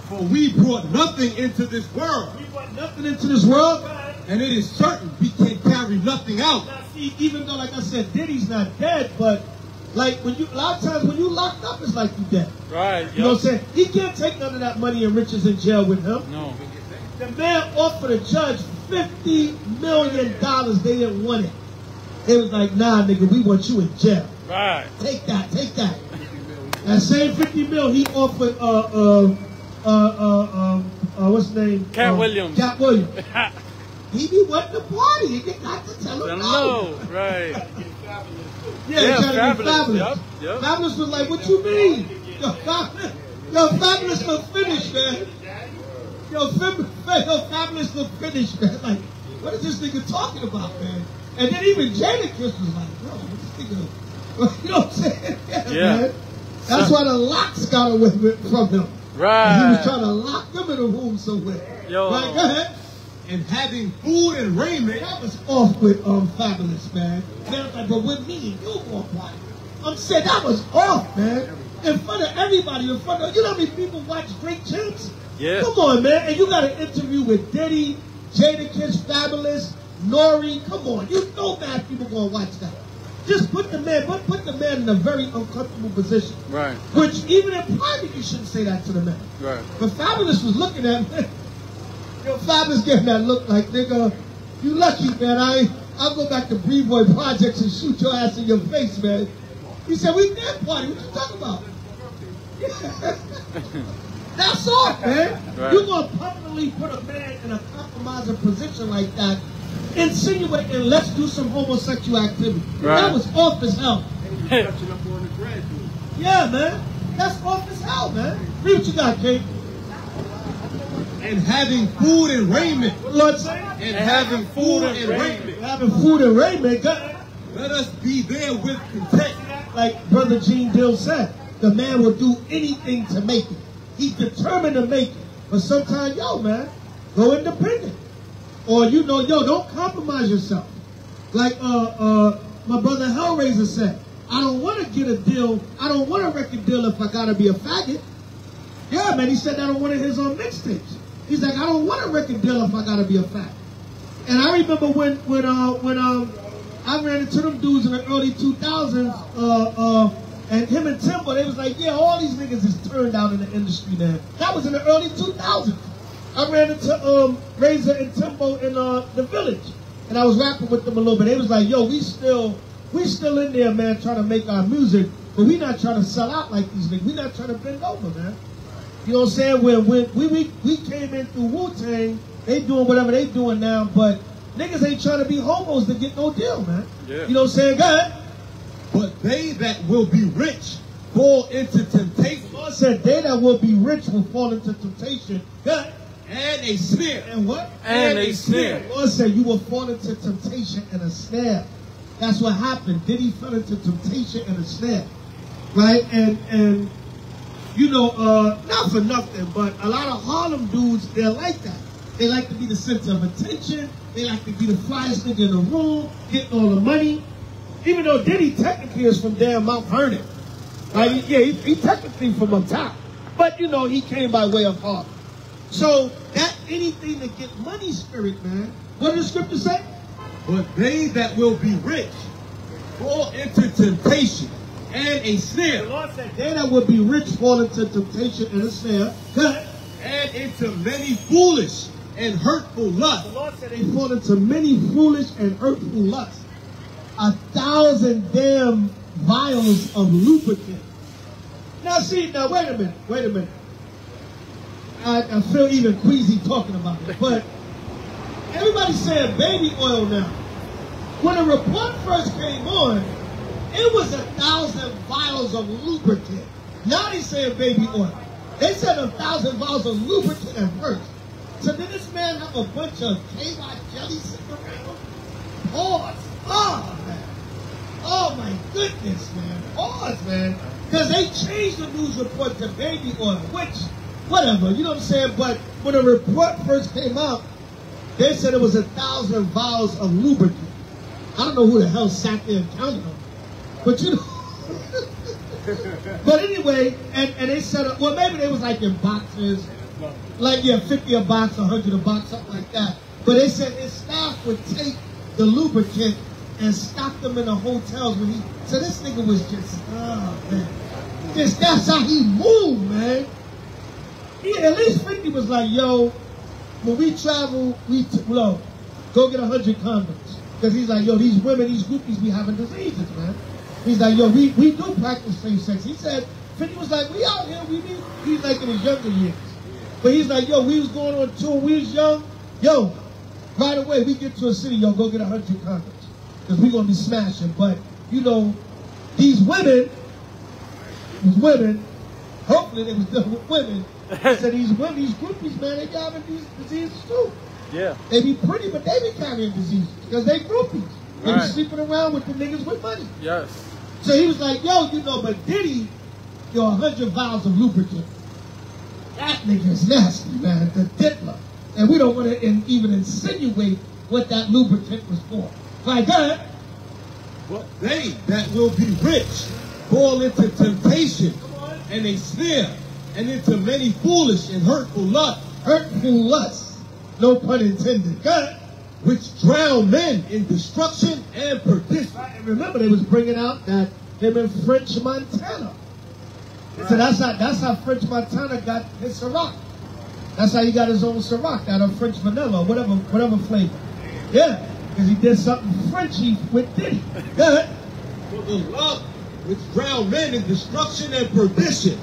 For we brought nothing into this world. We brought nothing into this world. And it is certain we can't carry nothing out. Now, see, even though, like I said, Diddy's not dead, but like a lot of times when you locked up, it's like you dead. Right. You know what I'm saying? He can't take none of that money and riches in jail with him. No. The man offered the judge $50 million. They didn't want it. They was like, nah, nigga, we want you in jail. Right. Take that. That same $50 million he offered what's his name? Cat Williams. Cat Williams. He be wanting to party. You got to tell him no. Right. Yeah, Fabulous. Yep. Fabulous was like, what you mean? Yo, Fabulous look finished, man. Yo, Fabulous look finished, man. Like, what is this nigga talking about, man? And then even Jadakiss was like, bro, what's this nigga? You know what I'm saying? Yeah. Man. That's why the locks got away from him. Right. And he was trying to lock them in a room somewhere. Yo. Right, go ahead. And having food and raiment. That was off with Fabulous, man. Man was like, but with me and you going party. I'm saying that was off, man. In front of everybody, you know how many people watch Drink Champs? Yeah. Come on, man. And you got an interview with Diddy, Jadakiss, Fabulous, Nori. Come on. You know bad people gonna watch that. just put the man in a very uncomfortable position. Right. Which even in private you shouldn't say that to the man. Right. But Fabulous was looking at me. Yo, Fabulous gave that look like, nigga, you lucky, man. I'll go back to B-Boy Projects and shoot your ass in your face, man. He said, we dead party. What you talking about? That's all, man. Right. You're going to permanently put a man in a compromising position like that, insinuating, let's do some homosexual activity. Right. That was off as hell. Yeah, man. That's off as hell, man. Read what you got, Kate. And having food and raiment. What the Lord say? And having food and raiment. Having food and raiment. Let us be there with content. Like Brother Gene Dill said, the man will do anything to make it. He's determined to make it. But sometimes, yo, man, go independent. Or, you know, yo, don't compromise yourself. Like my brother Hellraiser said, I don't want to get a deal. I don't want a record deal if I got to be a faggot. Yeah, man, he said that on one of his mixtapes. He's like, I don't want a record deal if I got to be a faggot. And I remember when I ran into them dudes in the early 2000s, and him and Timbo, they was like, yeah, all these niggas is turned out in the industry, man. That was in the early 2000s. I ran into Razor and Timbo in the Village, and I was rapping with them a little bit. They was like, yo, we still in there, man, trying to make our music, but we not trying to sell out like these niggas. We not trying to bend over, man. You know what I'm saying? When we came in through Wu-Tang, they doing whatever they doing now, but niggas ain't trying to be homos to get no deal, man. Yeah. You know what I'm saying? Go ahead. But they that will be rich fall into temptation. God said they that will be rich will fall into temptation. Go ahead. And a snare. And what? And a snare. God said you will fall into temptation and a snare. That's what happened. Diddy fell into temptation and a snare. Right? And you know, not for nothing, but a lot of Harlem dudes, they're like that. They like to be the center of attention. They like to be the flyest nigga in the room, getting all the money. Even though Diddy technically is from damn Mount Vernon. Right? Yeah, he technically from up top. But, you know, he came by way of Harlem. So, that anything to get money spirit, man. What does the scripture say? But they that will be rich fall into temptation and a snare. The Lord said, they that will be rich fall into temptation and a snare. Good. And into many foolish and hurtful lusts. The Lord said they fall into many foolish and hurtful lusts. 1,000 damn vials of lubricant. Now see, now wait a minute. I feel even queasy talking about it, but everybody's saying baby oil now. When the report first came on, it was 1,000 vials of lubricant. Now they saying baby oil. They said 1,000 vials of lubricant at first. So did this man have a bunch of KY jelly sitting around? Pause. Oh, man. Oh, my goodness, man. Pause, man. Because they changed the news report to baby oil, which, whatever, you know what I'm saying? But when the report first came out, they said it was 1,000 vials of lubricant. I don't know who the hell sat there and counted them. But you know. But anyway, and they said, well, maybe they was like in boxes. Like, yeah, 50 a box, 100 a box, something like that. But they said his staff would take the lubricant and stock them in the hotels when he. So this nigga was just, oh, man. Just, that's how he moved, man. Yeah, at least 50 was like, yo, when we travel, go get 100 condoms. Because he's like, yo, these women, these groupies be having diseases, man. He's like, yo, we do practice same sex. He said, 50 was like, we out here, he's like in his younger years. But he's like, yo, we was going on tour, we was young. Yo, right away, we get to a city, yo, go get 100 condoms. Because we going to be smashing. But, you know, these women, hopefully they was dealing with women. So these groupies, man, they be having these diseases too. Yeah. They be pretty, but they be carrying diseases. Because they groupies. They be sleeping around with the niggas with money. Yes. So he was like, yo, you know, but Diddy, yo, 100 vials of lubricant. That nigga is nasty, man. The diddler. And we don't want to even insinuate what that lubricant was for. Right, go ahead. But they that will be rich fall into temptation and a snare and into many foolish and hurtful lusts. Hurtful lusts. No pun intended. Go ahead. which drown men in destruction and perdition. Right? And remember, they was bringing out that him in French Montana. Right. So that's how French Montana got his Ciroc. That's how he got his own Ciroc, out of French vanilla, whatever flavor. Yeah, because he did something Frenchy with Diddy. Go ahead. For the love which drown men in destruction and perdition.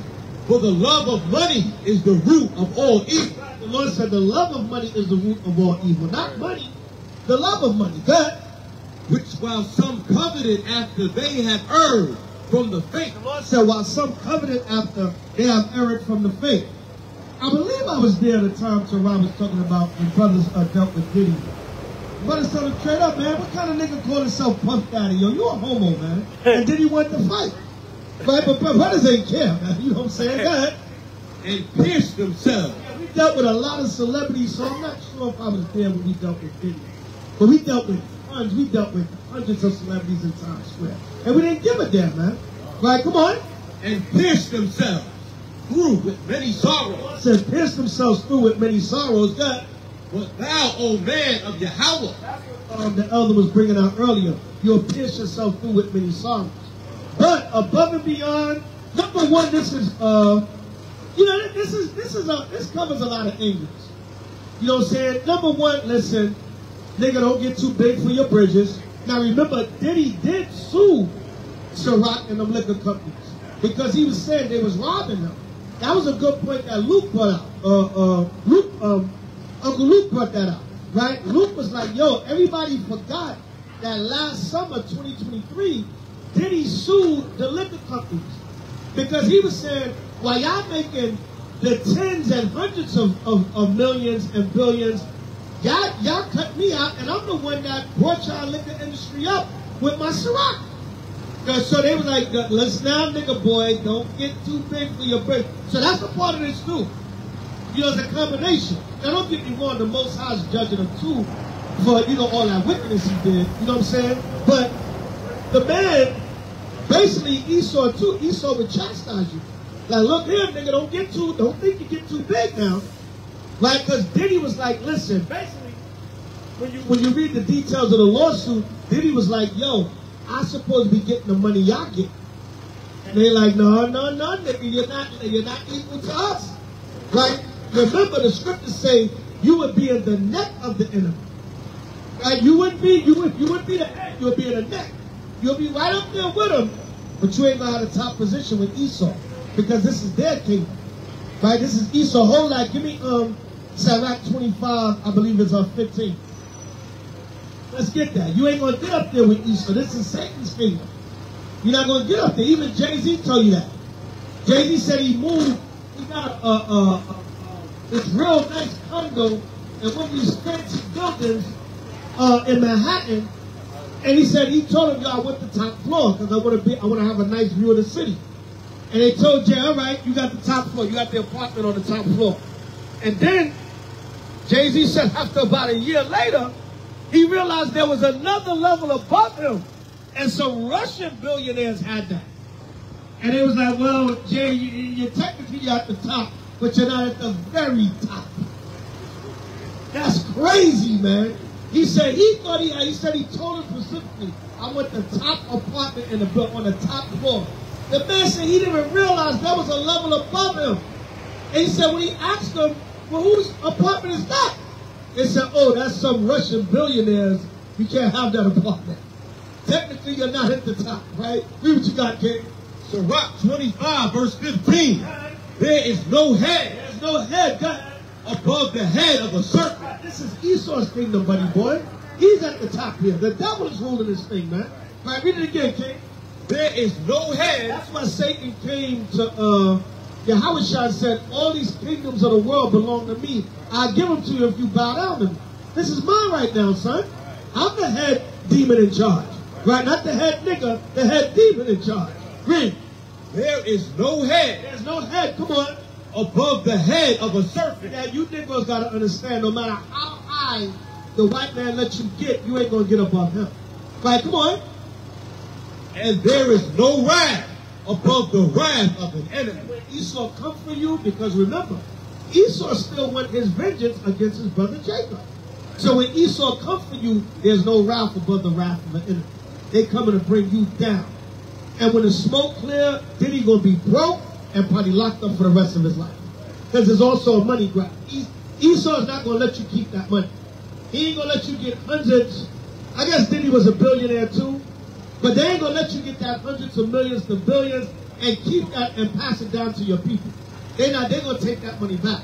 For the love of money is the root of all evil. The Lord said the love of money is the root of all evil. Not money, the love of money. Go ahead. Which while some coveted after they had erred from the faith. The Lord said while some coveted after they have erred from the faith. I believe I was there at the time Terah was talking about when brothers dealt with Diddy. Brothers told him straight up, man, what kind of nigga call himself Puff Daddy? Yo, you a homo, man. And Diddy wanted to fight. Right? But brothers ain't care, man. You know what I'm saying? Go ahead. And pierced themselves. Yeah, we dealt with a lot of celebrities, so I'm not sure if I was there when we dealt with Diddy. But we dealt with tons. We dealt with hundreds of celebrities in Times Square. And we didn't give a damn, man. Right? Come on. And pierced themselves through with many sorrows. Says pierced themselves through with many sorrows. God. But thou, O man of Yahweh, the elder was bringing out earlier, you'll pierce yourself through with many sorrows. But above and beyond, number one, this is this covers a lot of angles. You know what I'm saying? Number one, listen, nigga, don't get too big for your bridges. Now remember, Diddy did sue Ciroc and them liquor companies because he was saying they was robbing them. That was a good point that Luke brought out. Uncle Luke brought that out, right? Luke was like, yo, everybody forgot that last summer, 2023, Diddy sued the liquor companies because he was saying, while y'all making the tens and hundreds of millions and billions, y'all cut me out, and I'm the one that brought y'all liquor industry up with my Ciroc. So they was like, listen now, nigga boy, don't get too big for your break. So that's a part of this too. You know, it's a combination. Now, don't get me wrong, the Most High is judging him too for, you know, all that wickedness he did. You know what I'm saying? But the man, basically, Esau too, Esau would chastise you. Like, look here, nigga, don't think you get too big now. Right? Because Diddy was like, listen, basically, when you read the details of the lawsuit, Diddy was like, yo, I'm supposed to be getting the money y'all get. And they're like, no, nigga, you're not equal to us. Right? Remember, the scriptures say you would be in the neck of the enemy. Right? You wouldn't be the head, you would be in the neck. You'll be right up there with them, but you ain't gonna have the top position with Esau. Because this is their kingdom. Right? This is Esau. Hold on, give me Sirach 25, I believe it's 15. Let's get that. You ain't gonna get up there with Esau. This is Satan's kingdom. You're not gonna get up there. Even Jay-Z told you that. Jay-Z said he moved. He got this real nice condo in one of these fancy buildings in Manhattan, and he said he told him, y'all, I want the top floor because I want to have a nice view of the city. And they told Jay, all right, you got the top floor, you got the apartment on the top floor. And then Jay-Z said after about a year later, he realized there was another level above him, and some Russian billionaires had that. And it was like, well, Jay, you're technically at the top, but you're not at the very top. That's crazy, man. He said he told him specifically, I want the top apartment in the on the top floor. The man said he didn't even realize there was a level above him. And he said when he asked him, well, whose apartment is that? They said, oh, that's some Russian billionaires. You can't have that apartment. Technically, you're not at the top, right? Read what you got, King. Sirach 25, verse 15. There is no head. There's no head, God, above the head of a serpent. This is Esau's kingdom, buddy boy. He's at the top here. The devil is ruling this thing, man. Right, read it again, King. There is no head. That's why Satan came to Yahweh said, all these kingdoms of the world belong to me. I'll give them to you if you bow down to me. This is mine right now, son. I'm the head demon in charge. Right? Not the head nigga, the head demon in charge. Read. There is no head. There's no head. Come on. Above the head of a serpent. Now, you niggas got to understand, no matter how high the white man lets you get, you ain't going to get above him. Right? Come on. And there is no wrath above the wrath of an enemy. When Esau come for you, because remember, Esau still wants his vengeance against his brother Jacob. So when Esau comes for you, there's no wrath above the wrath of the enemy. They coming to bring you down. And when the smoke clear, Diddy gonna be broke and probably locked up for the rest of his life. Because there's also a money grab. Esau's not gonna let you keep that money. He ain't gonna let you get hundreds. I guess Diddy was a billionaire too. But they ain't gonna let you get that hundreds of millions to billions and keep that and pass it down to your people. They're gonna take that money back.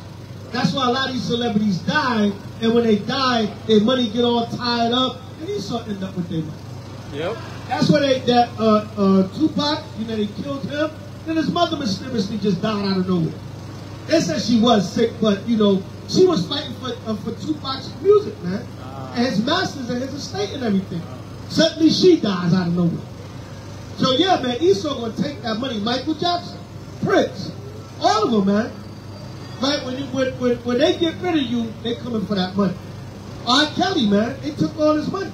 That's why a lot of these celebrities die, and when they die, their money get all tied up, and Esau end up with their money. Yep. That's why Tupac, they killed him. Then his mother mysteriously just died out of nowhere. They said she was sick, but she was fighting for Tupac's music, man, and his masters and his estate and everything. Suddenly she dies out of nowhere. So yeah, man, Esau gonna take that money. Michael Jackson, Prince, all of them, man. Right? When they get rid of you, they coming for that money. R. Kelly, man, they took all his money.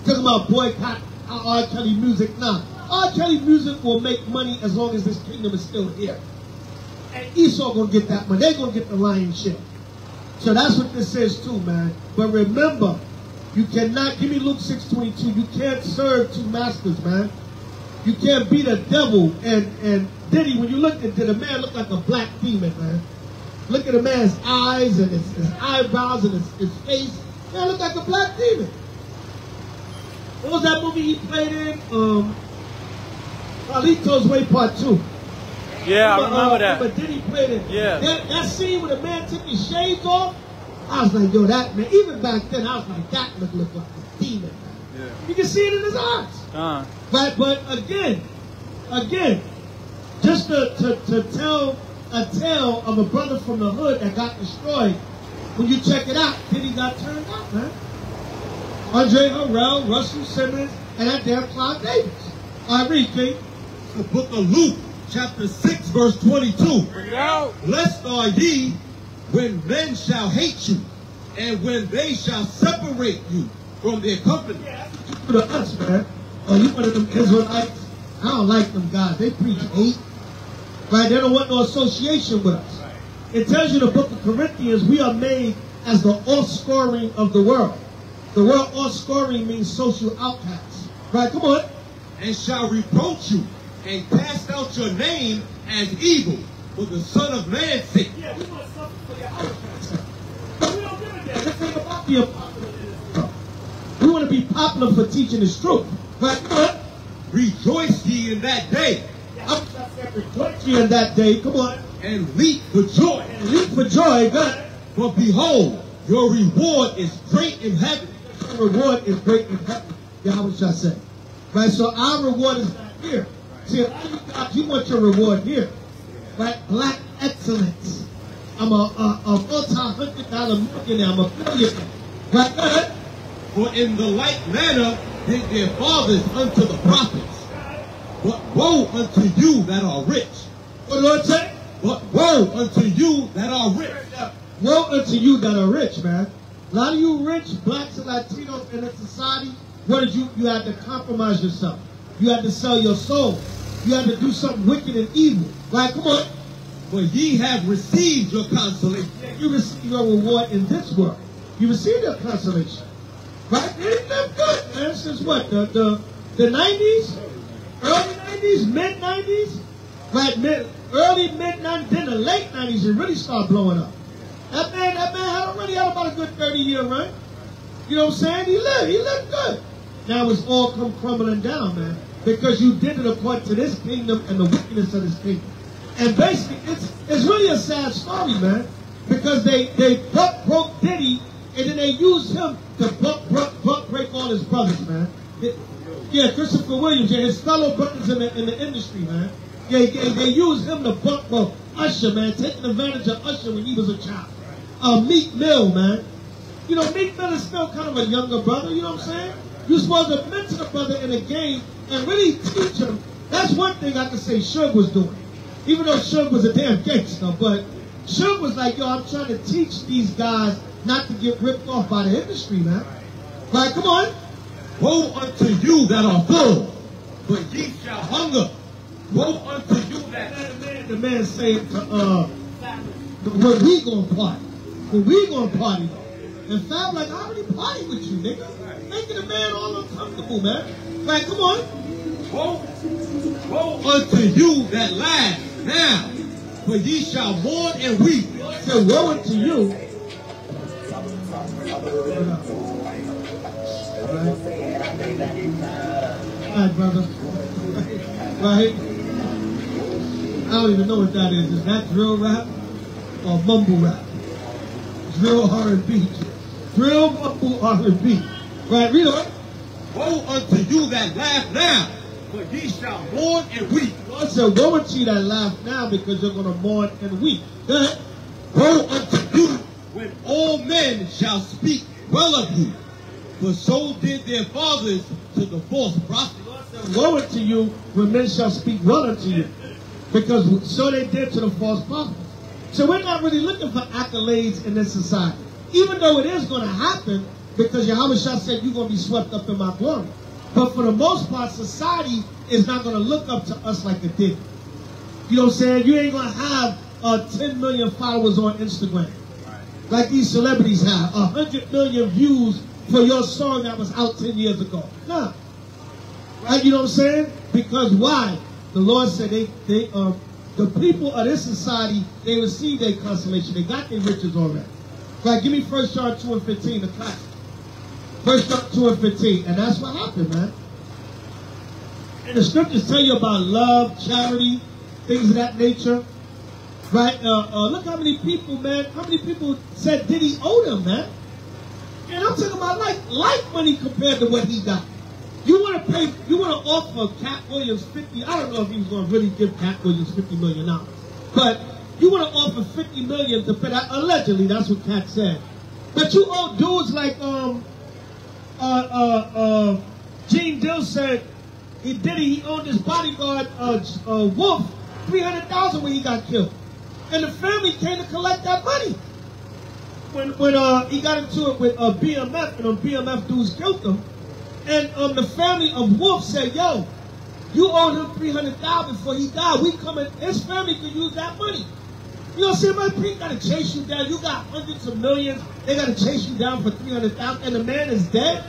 Talking about boycott R. Kelly music. Nah, R. Kelly music will make money as long as this kingdom is still here. And Esau gonna get that money. They're gonna get the lion's share. So that's what this says too, man. But remember, you cannot, give me Luke 6:22, you can't serve two masters, man. You can't be the devil. And Diddy, when you look at the man look like a black demon, man. Look at the man's eyes and his eyebrows and his face. Man, look like a black demon. What was that movie he played in? Carlito's Way Part 2. Yeah, I remember that. But Diddy played it. Yeah. That scene where the man took his shades off, I was like, yo, that man, even back then, I was like, that looked like a demon, man. Yeah. You can see it in his eyes. Right, but again, just to tell a tale of a brother from the hood that got destroyed, when you check it out, Diddy got turned out, man. Andre Harrell, Russell Simmons, and that damn Clive Davis. All right, read, King. The book of Luke, chapter 6, verse 22. Bring it out. Blessed are ye when men shall hate you, and when they shall separate you from their company. Yeah, that's what you do to us, man. Oh, you one of them Israelites? I don't like them guys. They preach hate. Right? They don't want no association with us. It tells you in the book of Corinthians, we are made as the offscouring of the world. The word offscouring means social outcasts. Right? Come on. And shall reproach you and cast out your name as evil for the Son of Man's sake. Yeah, we want to suffer for your outcasts. But we don't give a damn. This ain't about being popular. We want to be popular for teaching this truth. Right? Come on. Rejoice ye in that day. Rejoice ye in that day. Come on. And leap for joy. And leap for joy. God. For behold, your reward is great in heaven. Your reward is great in heaven. Yeah, what should I say? Right? So our reward is not here. See, a lot of you guys, you want your reward here. Right? Black excellence. I'm a multi-$100 millionaire. I'm a billionaire. Right? For in the like manner did their fathers unto the prophets. But woe unto you that are rich. What do I say? But woe unto you that are rich. Woe unto you that are rich, man. A lot of you rich, blacks and Latinos in this society, what did you had to compromise yourself. You had to sell your soul. You had to do something wicked and evil. Right? Come on. For ye have received your consolation. You receive your reward in this world. You receive your consolation. Right? They live good, man. Since what? The 90s? Early 90s? Mid-90s? Right? Early mid-90s, then the late 90s, it really started blowing up. That man had already had about a good 30-year run. You know what I'm saying? He lived good. Now it's all come crumbling down, man. Because you did it according to this kingdom and the wickedness of this kingdom. And basically, it's really a sad story, man. Because they broke Diddy, and then they used him to break all his brothers, man. Yeah, Christopher Williams, yeah, his fellow brothers in the industry, man. Yeah, they used him to buck Usher, man, taking advantage of Usher when he was a child. Meek Mill, man. You know, Meek Mill is still kind of a younger brother, you know what I'm saying? You're supposed to mentor the brother in a game and really teach him. That's one thing I can say Suge was doing. Even though Suge was a damn gangster, but Suge was like, yo, I'm trying to teach these guys not to get ripped off by the industry, man. Right, come on. Woe unto you that are full, but ye shall hunger. Woe unto you that... The man saying, when we gonna party? When we gonna party? And Fab like, I already partied with you, nigga. Making a man all uncomfortable, man. Right, come on. Woe unto you that laugh now, for ye shall mourn and weep. So woe unto you. All right, brother. Right? I don't even know what that is. Is that drill rap or mumble rap? Drill R&B. Drill mumble R&B. Right, read on. Woe unto you that laugh now, for ye shall mourn and weep. Lord said, woe unto you that laugh now, because you're going to mourn and weep. Go ahead. Woe unto you when all men shall speak well of you, for so did their fathers to the false prophet. Woe unto you when men shall speak well unto you, because so they did to the false prophets. So we're not really looking for accolades in this society, even though it is going to happen, because Yahweh Shah said you're going to be swept up in my glory. But for the most part, society is not going to look up to us like it did. You know what I'm saying? You ain't going to have 10 million followers on Instagram like these celebrities have, 100 million views for your song that was out 10 years ago. Nah. Right? You know what I'm saying? Because why? The Lord said the people of this society, they received their consolation. They got their riches already. Right? Give me 1 John 2 and 15, the class. 1 John 2 and 15. And that's what happened, man. And the scriptures tell you about love, charity, things of that nature. Right? Look how many people, man, how many people said Diddy owed them, man. And I'm talking about life money compared to what he got. You want to offer Cat Williams 50, I don't know if he was going to really give Cat Williams $50 million. But you want to offer $50 million to pay that, allegedly, that's what Cat said. But you owe dudes like, Gene Dill said, he owned his bodyguard, Wolf, $300,000 when he got killed. And the family came to collect that money. When he got into it with BMF, and BMF dudes killed him, and the family of Wolf said, yo, you owe him $300,000 before he died. His family could use that money. You know what I'm saying? My people got to chase you down. You got hundreds of millions. They got to chase you down for $300,000, and the man is dead.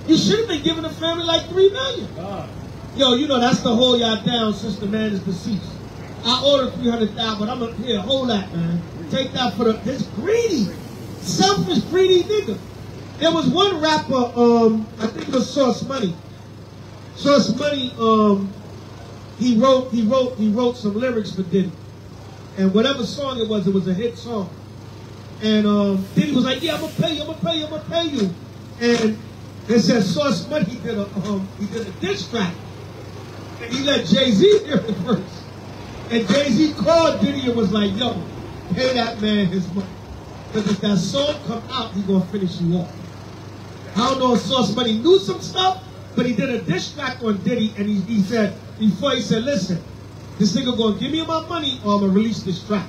You should have been giving the family like $3 million. Yo, you know that's the hold y'all down since the man is deceased. I ordered $300,000, but I'm up here. Hold that, man. Take that for this greedy, selfish, greedy nigga. There was one rapper, I think it was Source Money. Source Money, he wrote some lyrics for Diddy. And whatever song it was a hit song. And Diddy was like, yeah, I'm gonna pay you. And they said Source Money did a diss track. And he let Jay-Z hear it first. And Jay-Z called Diddy and was like, yo, pay that man his money. Because if that song come out, he gonna finish you off. I don't know if Source Money knew some stuff, but he did a diss track on Diddy, and he said, listen, this nigga gonna give me my money or I'm gonna release this track.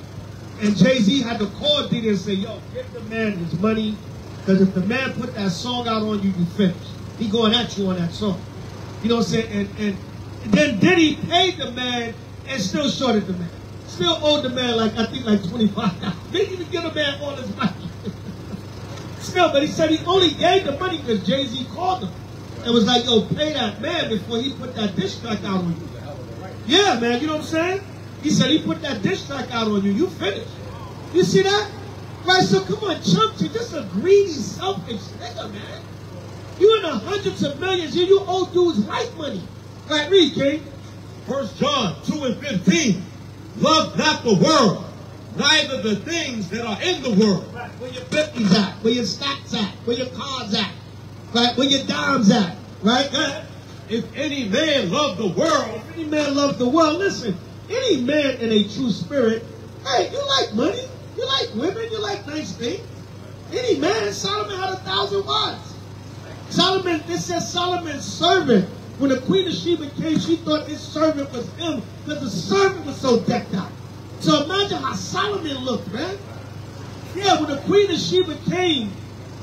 And Jay-Z had to call Diddy and say, yo, give the man his money, because if the man put that song out on you, you finished. He going at you on that song. You know what I'm saying? And then Diddy paid the man and still shorted the man. Still owed the man like $25. Didn't even give the man all his money. Still, but he said he only gave the money because Jay-Z called him. And was like, yo, pay that man before he put that diss track out on you. Yeah, man, you know what I'm saying? He said he put that diss track out on you. You finished. You see that? Right, so come on, chump, you're just a greedy, selfish nigga, man. You in the hundreds of millions, you owe dudes life money. Right, read, King. 1 John 2 and 15. Love not the world, neither the things that are in the world. Right, where your 50s at, where your stacks at, where your cars at, right, where your dimes at, right? If any man love the world, listen, any man in a true spirit, hey, you like money, you like women, you like nice things. Any man, Solomon had 1,000 wives. Solomon, it says Solomon's servant. When the Queen of Sheba came, she thought his servant was him because the servant was so decked out. So imagine how Solomon looked, man. Yeah, when the Queen of Sheba came,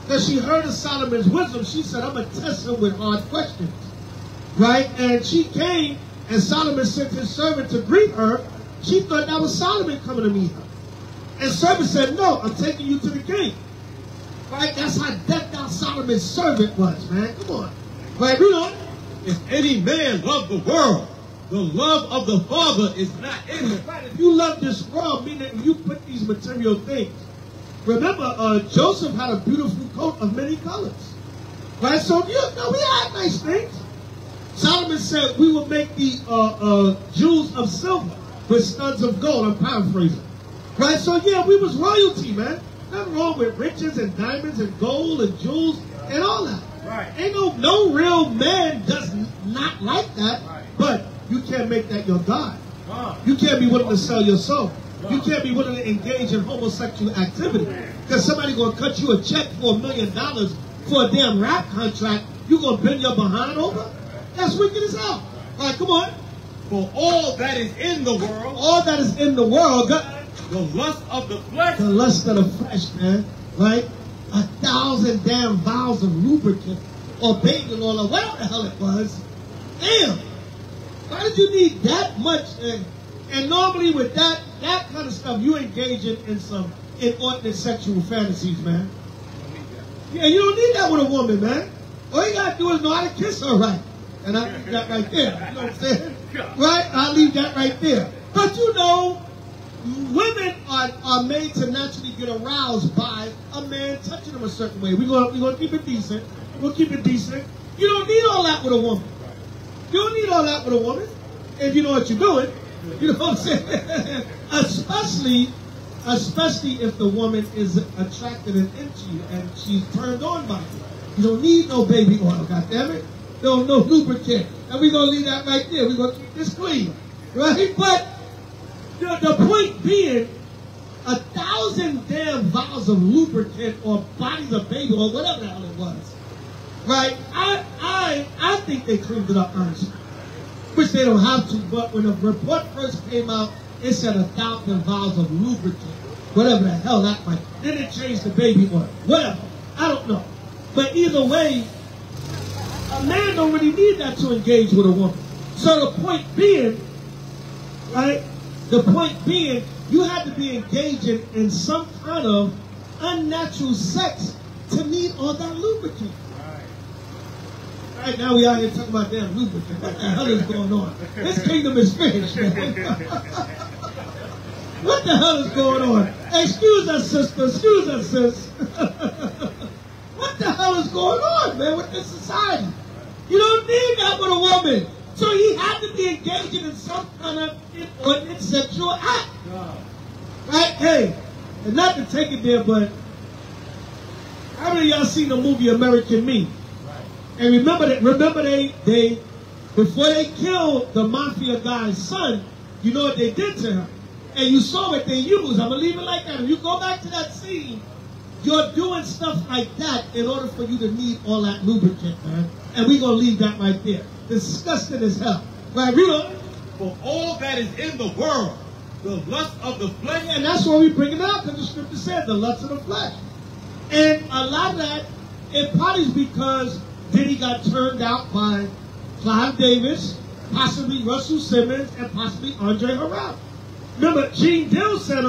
because she heard of Solomon's wisdom, she said, I'm going to test him with hard questions. Right? And she came, and Solomon sent his servant to greet her. She thought that was Solomon coming to meet her. And servant said, no, I'm taking you to the king. Right? That's how decked out Solomon's servant was, man. Come on. Right? You know, If any man love the world, the love of the Father is not in him. right, if you love this world, meaning if you put these material things. Remember, Joseph had a beautiful coat of many colors. Right? So, we had nice things. Solomon said we will make the jewels of silver with studs of gold. I'm paraphrasing. Right? So, yeah, we was royalty, man. Nothing wrong with riches and diamonds and gold and jewels and all that. Right. Ain't no real man does not like that. Right. But you can't make that your God. You can't be willing to sell your soul. You can't be willing to engage in homosexual activity. Because somebody going to cut you a check for $1 million for a damn rap contract. You going to bend your behind over? That's wicked as hell. All right, come on. For all that is in the world, All that is in the world, the lust of the flesh, the lust of the flesh, man. Right? 1,000 damn vials of lubricant or baby oil or whatever the hell it was. Damn. Why did you need that much? And normally with that kind of stuff, you engage in some inordinate sexual fantasies, man. Yeah, you don't need that with a woman, man. All you got to do is know how to kiss her right. And I leave that right there. You know what I'm saying? Right? I leave that right there. But you know, women are made to naturally get aroused by a man touching them a certain way. We're gonna keep it decent. We'll keep it decent. You don't need all that with a woman. You don't need all that with a woman if you know what you're doing. You know what I'm saying? Especially if the woman is attracted and into you and she's turned on by you. You don't need no baby oil, goddammit. No lubricant. And we're going to leave that right there. We're going to keep this clean. Right? But the point being, 1,000 damn vials of lubricant or bodies of baby oil, whatever the hell it was. Right? I think they cleaned it up honestly. Which they don't have to, but when the report first came out, it said 1,000 vials of lubricant. Whatever the hell that might. Then it changed to baby oil. Whatever. I don't know. But either way, a man don't really need that to engage with a woman. So the point being, right? The point being, you had to be engaging in some kind of unnatural sex to need all that lubricant. Right now we out here talking about damn lubricant. What the hell is going on? This kingdom is finished, man. What the hell is going on? Excuse us, sister. Excuse us, sis. What the hell is going on, man, with this society? You don't need that with a woman. So he had to be engaging in some kind of inordinate sexual act. Right? Hey, and not to take it there, but how many of y'all seen the movie American Me? And remember they before they killed the mafia guy's son, you know what they did to him. And you saw what they used. I'm going to leave it like that. If you go back to that scene, you're doing stuff like that in order for you to need all that lubricant, man. And we're going to leave that right there. Disgusting as hell. Right, read on. for all that is in the world, the lust of the flesh. And that's why we bring it up, because the scripture said the lust of the flesh. And a lot of that, it probably is because Diddy got turned out by Clive Davis, possibly Russell Simmons, and possibly Andre Harrell. Remember, Gene Dill said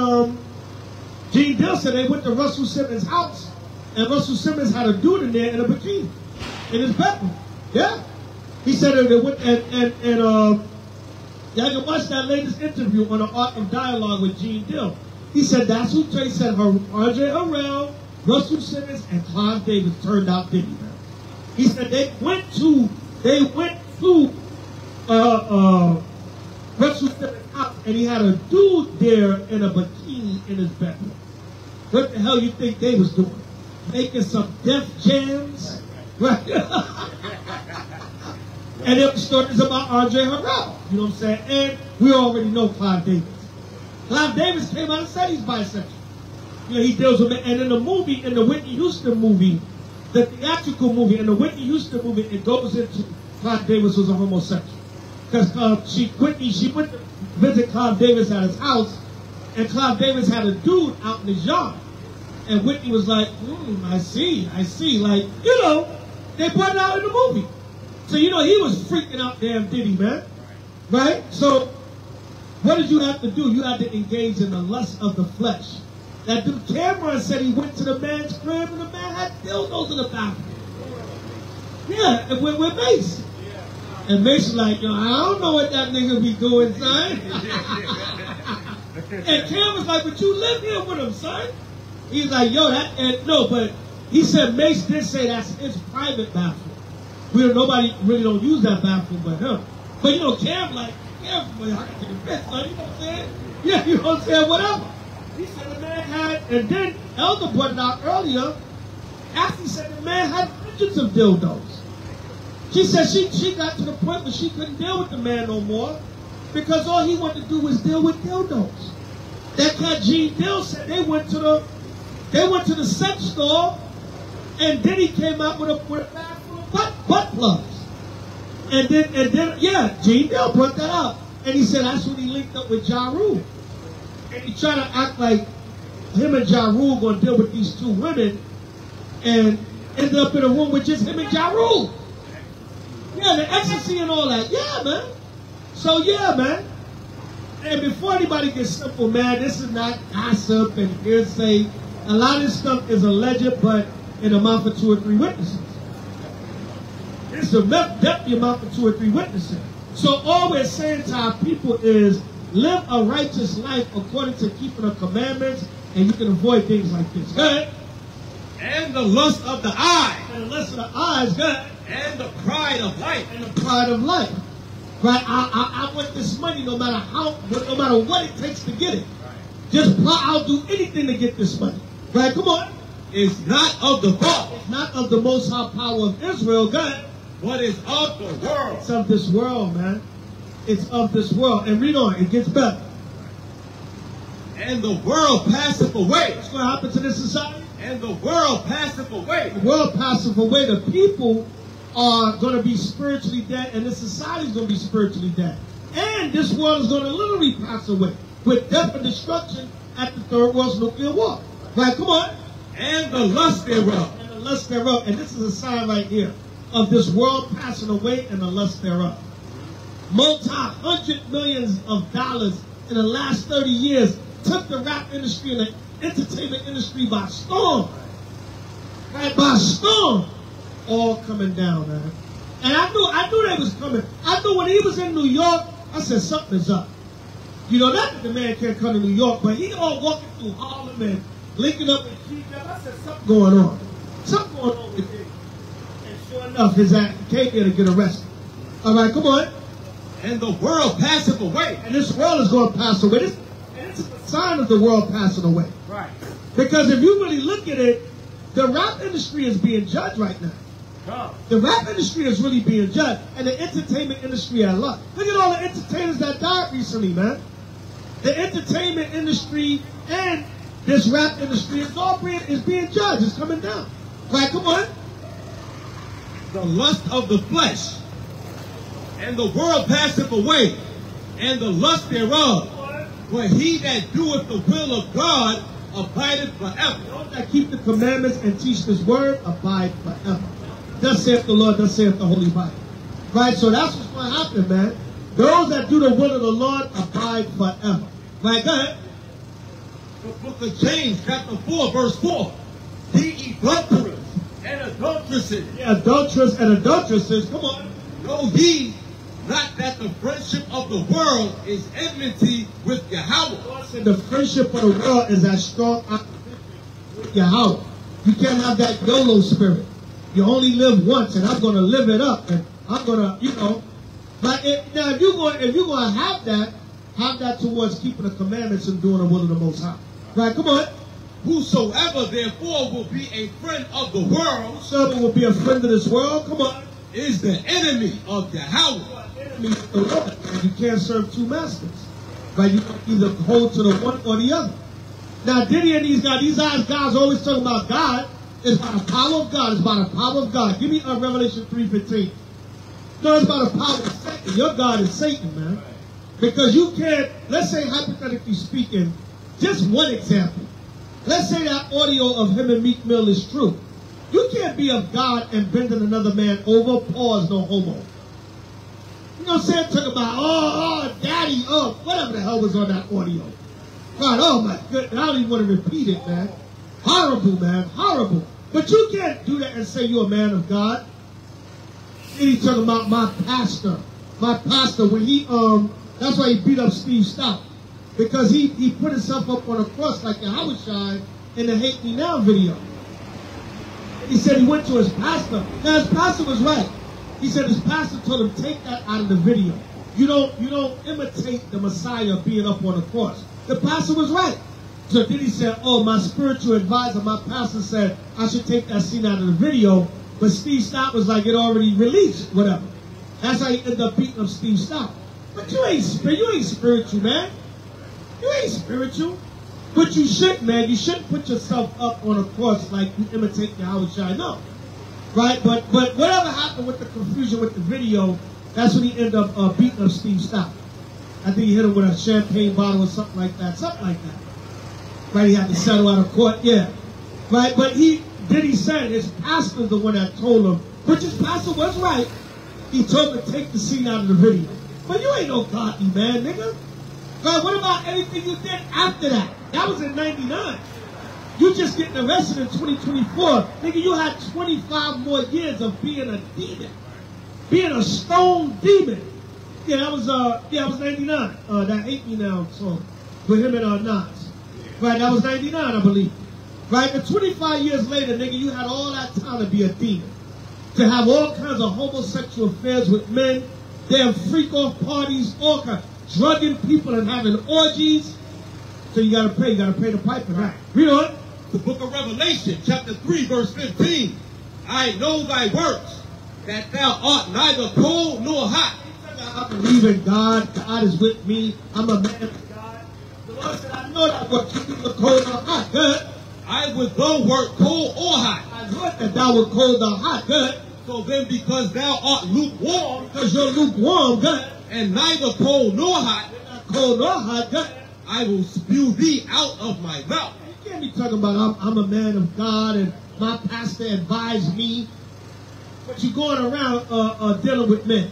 they went to Russell Simmons' house, and Russell Simmons had a dude in there in a bikini, in his bedroom. Yeah. He said that they went, y'all can watch that latest interview on the Art of Dialogue with Gene Dill. He said that's who Trey said Andre Harrell, Russell Simmons, and Clive Davis turned out Diddy. He said they went to Russell Simmons' house, and he had a dude there in a bikini in his bedroom. What the hell you think they was doing? Making some Def Jams? Right? And there were stories about Andre Harrell. You know what I'm saying? And we already know Clive Davis. Clive Davis came out and said he's bisexual. You know, he deals with it. And in the movie, in the Whitney Houston movie, the theatrical movie, in the Whitney Houston movie, it goes into Clive Davis was a homosexual. Because she went to visit Clive Davis at his house, and Clive Davis had a dude out in his yard. And Whitney was like, I see. Like, you know, they brought it out in the movie. So, you know, he was freaking out damn Diddy, man. Right? So, what did you have to do? You had to engage in the lust of the flesh. that dude Cameron said he went to the man's crib and the man had dildos in the bathroom. Yeah, and with Mace. And Mace like, yo, I don't know what that nigga be doing, son. And Cameron's like, but you live here with him, son. He's like, yo, no, but he said Mace did say that's his private bathroom. Nobody really don't use that bathroom but him. But you know, Cam like, I can take a piss, son, you know what I'm saying? Yeah, you know what I'm saying, whatever. He said the man had, and then Elder brought it out earlier, after he said the man had hundreds of dildos. She said she got to the point where she couldn't deal with the man no more because all he wanted to do was deal with dildos. That cat Gene Dill said they went to the sex store and Diddy came out with a bag full of butt plugs. And then yeah, Gene Dill brought that out. And he said that's when he linked up with Ja Rule. And he tried to act like him and Ja Rule going to deal with these two women and ended up in a room with just him and Ja Rule. Yeah, the ecstasy and all that. Yeah, man. So, yeah, man. And before anybody gets simple, man, this is not gossip and hearsay. A lot of this stuff is alleged, but in the mouth of 2 or 3 witnesses. It's a definitely amount of 2 or 3 witnesses. So all we're saying to our people is live a righteous life according to keeping the commandments, and you can avoid things like this. Good. And the lust of the eye. And the lust of the eyes. Good. And the pride of life. And the pride of life. Right? I want this money no matter what it takes to get it. Right. I'll do anything to get this money. Right? Come on. It's not of the God. It's not of the Most High power of Israel. Good. But it's of the world. It's of this world, man. It's of this world. And read on. It gets better. And the world passeth away. What's going to happen to this society? And the world passeth away. The world passeth away. The people are going to be spiritually dead, and this society is going to be spiritually dead. And this world is going to literally pass away with death and destruction at the Third World Nuclear War. Right, come on. And the lust thereof. And the lust thereof. And this is a sign right here of this world passing away and the lust thereof. Multi-hundred millions of dollars in the last 30 years took the rap industry and the entertainment industry by storm. Right, by storm. All coming down, man. And I knew they was coming. I knew when he was in New York, I said something is up. You know, not that the man can't come to New York, but he all walking through Harlem and linking up with G-Dub. I said something going on. Something going on with him. And sure enough, his ass came here to get arrested. All right, come on. And the world passeth away. And this world is going to pass away. And this is a sign of the world passing away. Right. Because if you really look at it, the rap industry is being judged right now. The rap industry is really being judged, and the entertainment industry at large. Look at all the entertainers that died recently, man. The entertainment industry and this rap industry is being judged. It's coming down. Right, come on. The lust of the flesh, and the world passeth away, and the lust thereof. But he that doeth the will of God abideth forever. Those that keep the commandments and teach this word abide forever. Thus saith the Lord, thus saith the Holy Bible. Right, so that's what's going to happen, man. Those that do the will of the Lord abide forever. Right, go ahead. The book of James, chapter 4, verse 4. Ye adulterers and adulteresses. Yeah, adulterers and adulteresses. Come on. Know ye not that the friendship of the world is enmity with Yahweh. And the friendship of the world is as strong with Yahweh. You can't have that YOLO spirit. You only live once, and I'm going to live it up, and I'm going to, you know. But now, if you're going to have that towards keeping the commandments and doing the will of the Most High. Right? Come on. Whosoever, therefore, will be a friend of the world, whosoever will be a friend of this world, come on, is the enemy of Yahweh. Enemy of the Lord. And you can't serve two masters. Right? You can either hold to the one or the other. Now, Diddy and these guys always talking about God. It's by the power of God. It's by the power of God. Give me Revelation 3:15. No, it's by the power of Satan. Your God is Satan, man. Because you can't, let's say hypothetically speaking, just one example. Let's say that audio of him and Meek Mill is true. You can't be of God and bending another man over. Pause, no homo. You know what I'm saying? Talk about, daddy, whatever the hell was on that audio. Right, oh my goodness, I don't even want to repeat it, man. Horrible, man, horrible. But you can't do that and say you're a man of God. Then he's talking about my pastor. My pastor, when he, that's why he beat up Steve Stout. Because he put himself up on a cross like H.O.I in the Hate Me Now video. He said he went to his pastor. Now his pastor was right. He said his pastor told him, take that out of the video. You don't imitate the Messiah being up on the cross. The pastor was right. So then he said, oh, my spiritual advisor, my pastor said I should take that scene out of the video. But Steve Stout was like, it already released, whatever. That's how he ended up beating up Steve Stout. But you ain't spiritual, man. You ain't spiritual. But you shouldn't, man. You shouldn't put yourself up on a cross like you imitate the H.O.I. No. Right? But whatever happened with the confusion with the video, that's when he ended up beating up Steve Stout. I think he hit him with a champagne bottle or something like that. Something like that. Right? He had to settle out of court. Yeah. Right? But Diddy said his pastor's the one that told him, which his pastor was right. He told him to take the scene out of the video. But you ain't no godly man, nigga. Right? What about anything you did after that? That was in 99. You just getting arrested in 2024. Nigga, you had 25 more years of being a demon. Being a stone demon. Yeah, that was 99. That Hate Me Now song with him and Nas. Right, that was 99, I believe. Right, and 25 years later, nigga, you had all that time to be a demon. To have all kinds of homosexual affairs with men, damn freak-off parties, all kinds, drugging people and having orgies. So you gotta pay the piper, right? Read on. The book of Revelation, chapter 3, verse 15. I know thy works, that thou art neither cold nor hot. I believe in God. God is with me. I'm a man of God. The Lord said, I know that what you do cold or hot. Good. I would thou wert cold or hot. I heard that thou wert cold or hot. Good. So then because thou art lukewarm, because you're lukewarm, good. And neither cold nor hot, you're not cold nor hot, good. I will spew thee out of my mouth. You can't be talking about I'm a man of God and my pastor advised me. But you're going around dealing with men.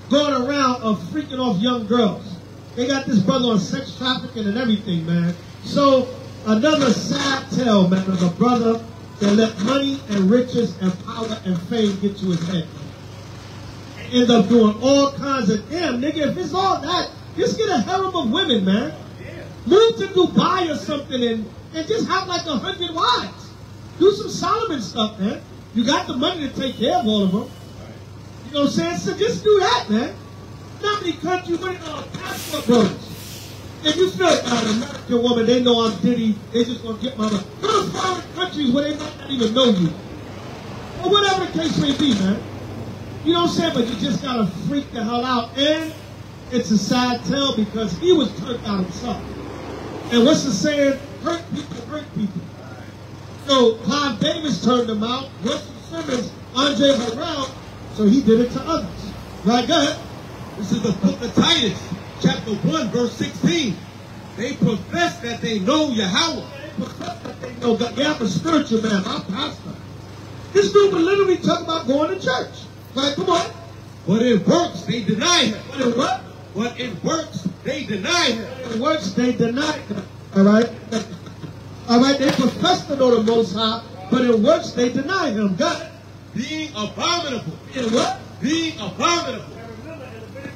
Going around freaking off young girls. They got this brother on sex trafficking and everything, man. So another sad tale, man, of a brother that let money and riches and power and fame get to his head. And end up doing all kinds of damn, nigga. If it's all that, just get a harem of women, man. Move to Dubai or something and just have like 100 wives. Do some Solomon stuff, man. You got the money to take care of all of them. You know what I'm saying? So just do that, man. Not many countries, what passport brothers. If you feel like an American woman, they know I'm Diddy, they just gonna get my money. Go to foreign countries where they might not even know you. Or whatever the case may be, man. You know what I'm saying? But you just gotta freak the hell out. And it's a sad tale because he was turned out himself. And what's the saying? Hurt people. So Clive Davis turned him out. Russell Simmons, Andre Harrell. So he did it to others. Right, go ahead. This is the book of Titus, chapter 1, verse 16. They profess that they know Yahweh. They profess that they know God. Yeah, I'm a spiritual man. I'm a pastor. This dude would literally talk about going to church. Right, come on. But in works, they deny him. But in what? But in works, they deny him. In works, they deny him. All right? All right, they profess to know the Most High, but in works, they deny him. God. Being abominable. In what? Being abominable.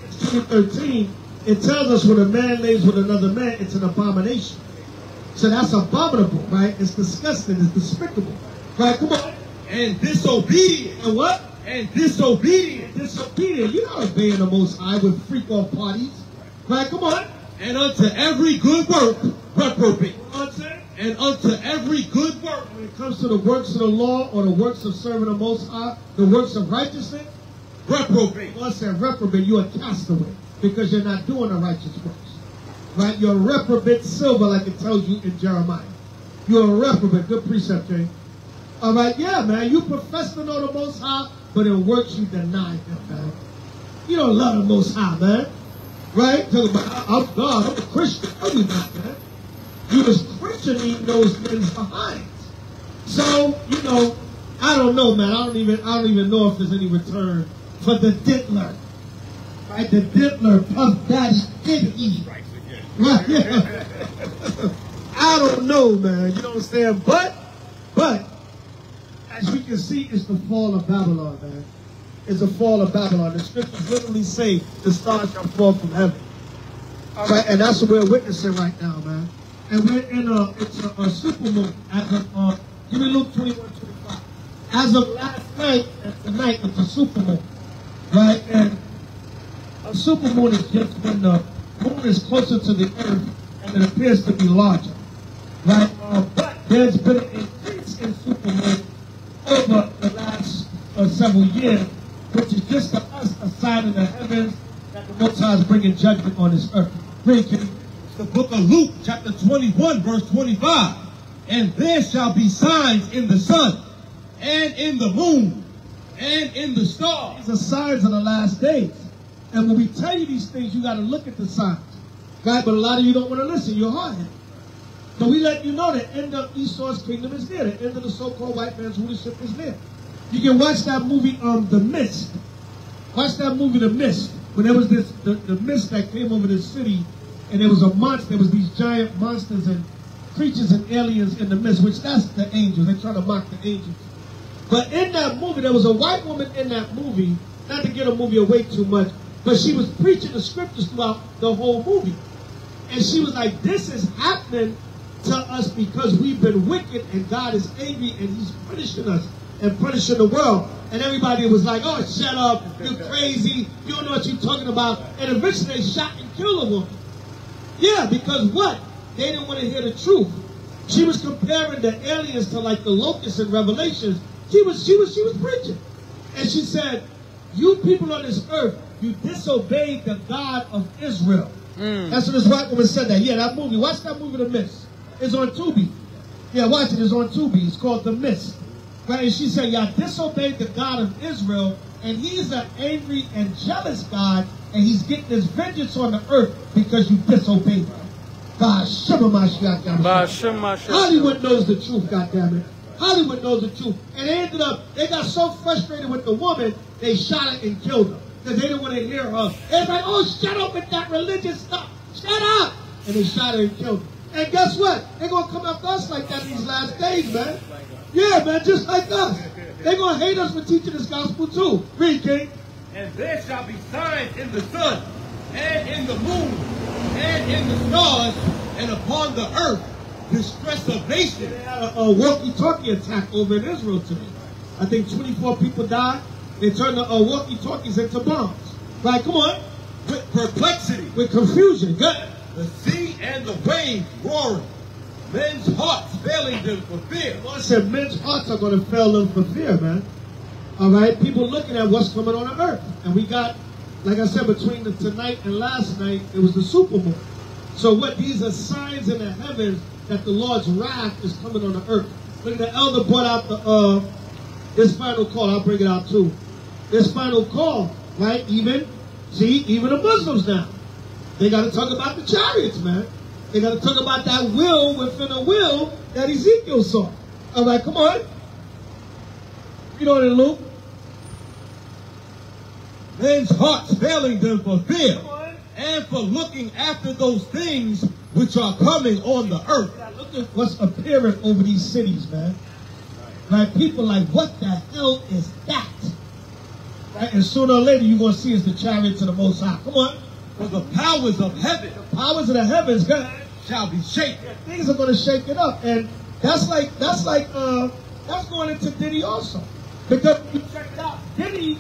13, it tells us when a man lays with another man, it's an abomination. So that's abominable, right? It's disgusting. It's despicable. Right? Come on. And disobedient. And what? And disobedient. Disobedient. You're not obeying the Most High with freak-off parties. Right? Come on. And unto every good work, reprobate. Unto? And unto every good work. When it comes to the works of the law or the works of serving the Most High, the works of righteousness, reprobate. God said reprobate, you're a castaway because you're not doing the righteous works. Right? You're a reprobate silver like it tells you in Jeremiah. You're a reprobate. Good precept, Jay. All right, yeah, man. You profess to know the Most High, but in works you deny him, man. You don't love the Most High, man. Right? Talking about, I'm God, I'm a Christian. No, you're not, man. You was Christianing those men's behinds. So, you know, I don't know, man. I don't even know if there's any return for the diddler. Right? The diddler, Puff Daddy, Diddy. Right, yeah. I don't know, man. You know what I'm saying? But, as we can see, it's the fall of Babylon, man. It's the fall of Babylon. The scriptures literally say the stars shall fall from heaven. Right? And that's what we're witnessing right now, man. And we're in it's a super moon. As of, give me Luke 21:25. As of last night, and tonight, it's a super moon. Right? And a super moon is just when the moon is closer to the earth and it appears to be larger. Right? But there's been an increase in super moon over the last several years, which is just to us a sign in the heavens that the Most High is bringing judgment on this earth. Read, King. It's the book of Luke, chapter 21, verse 25. And there shall be signs in the sun, and in the moon, and in the stars. These are signs of the last days. And when we tell you these things, you got to look at the signs. Right? But a lot of you don't want to listen. You're hard-headed. So we let you know the end of Esau's kingdom is near. The end of the so-called white man's rulership is near. You can watch that movie, The Mist. Watch that movie, The Mist. When there was the mist that came over the city, and there was a monster, there was these giant monsters and creatures and aliens in the mist, which that's the angels. They're trying to mock the angels. But in that movie, there was a white woman in that movie, not to get a movie away too much, but she was preaching the scriptures throughout the whole movie. And she was like, this is happening to us because we've been wicked and God is angry and he's punishing us and punishing the world. And everybody was like, oh, shut up, you're crazy, you don't know what you're talking about. And eventually they shot and killed a woman. Yeah, because what? They didn't want to hear the truth. She was comparing the aliens to like the locusts in Revelations. She was preaching. And she said, you people on this earth, you disobeyed the God of Israel. That's what this white woman said that. Yeah, that movie. Watch that movie, The Mist. It's on Tubi. Yeah, watch it. It's on Tubi. It's called The Mist. Right? And she said, y'all disobeyed the God of Israel, and he's an angry and jealous God, and he's getting his vengeance on the earth because you disobeyed him. Hollywood knows the truth, goddammit. Hollywood knows the truth. And they got so frustrated with the woman, they shot her and killed her. Because they didn't want to hear her. They're like, oh, shut up with that religious stuff. Shut up. And they shot her and killed her. And guess what? They're going to come after us like that these last days, man. Yeah, man, just like us. They're going to hate us for teaching this gospel too. Read, King. And there shall be signs in the sun, and in the moon, and in the stars, and upon the earth, distress of nations. They had a walkie-talkie attack over in Israel today. I think 24 people died. They turned the walkie-talkies into bombs. Right, come on. With perplexity. With confusion. Good. The sea and the waves roaring. Men's hearts failing them for fear. I said men's hearts are going to fail them for fear, man. All right? People looking at what's coming on the earth. And we got, like I said, between tonight and last night, it was the super moon. So what? These are signs in the heavens that the Lord's wrath is coming on the earth. Look at the elder brought out this final call. I'll bring it out too. This final call, right? Even the Muslims now. They got to talk about the chariots, man. They got to talk about that will within a will that Ezekiel saw. All right, come on. You know it, Luke. Men's hearts failing them for fear, and for looking after those things which are coming on the earth. Look at what's appearing over these cities, man. Right? People like, what the hell is that? Right? And sooner or later, you're going to see it's the chariots of the Most High. Come on. For the powers of heaven, the powers of the heavens, God, shall be shaken. Things are going to shake it up, and that's going into Diddy also, because you check it out, Diddy,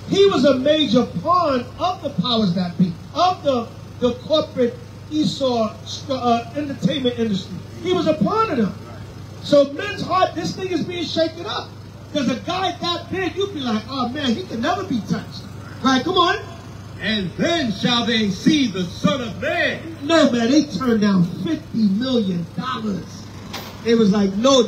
he was a major pawn of the powers that be, of the corporate Esau entertainment industry. He was a pawn of them. So men's heart, this thing is being shaken up, because a guy that big, you'd be like, oh man, he can never be touched. Right? Come on. And then shall they see the Son of Man. No, man, they turned down $50 million. It was like, no.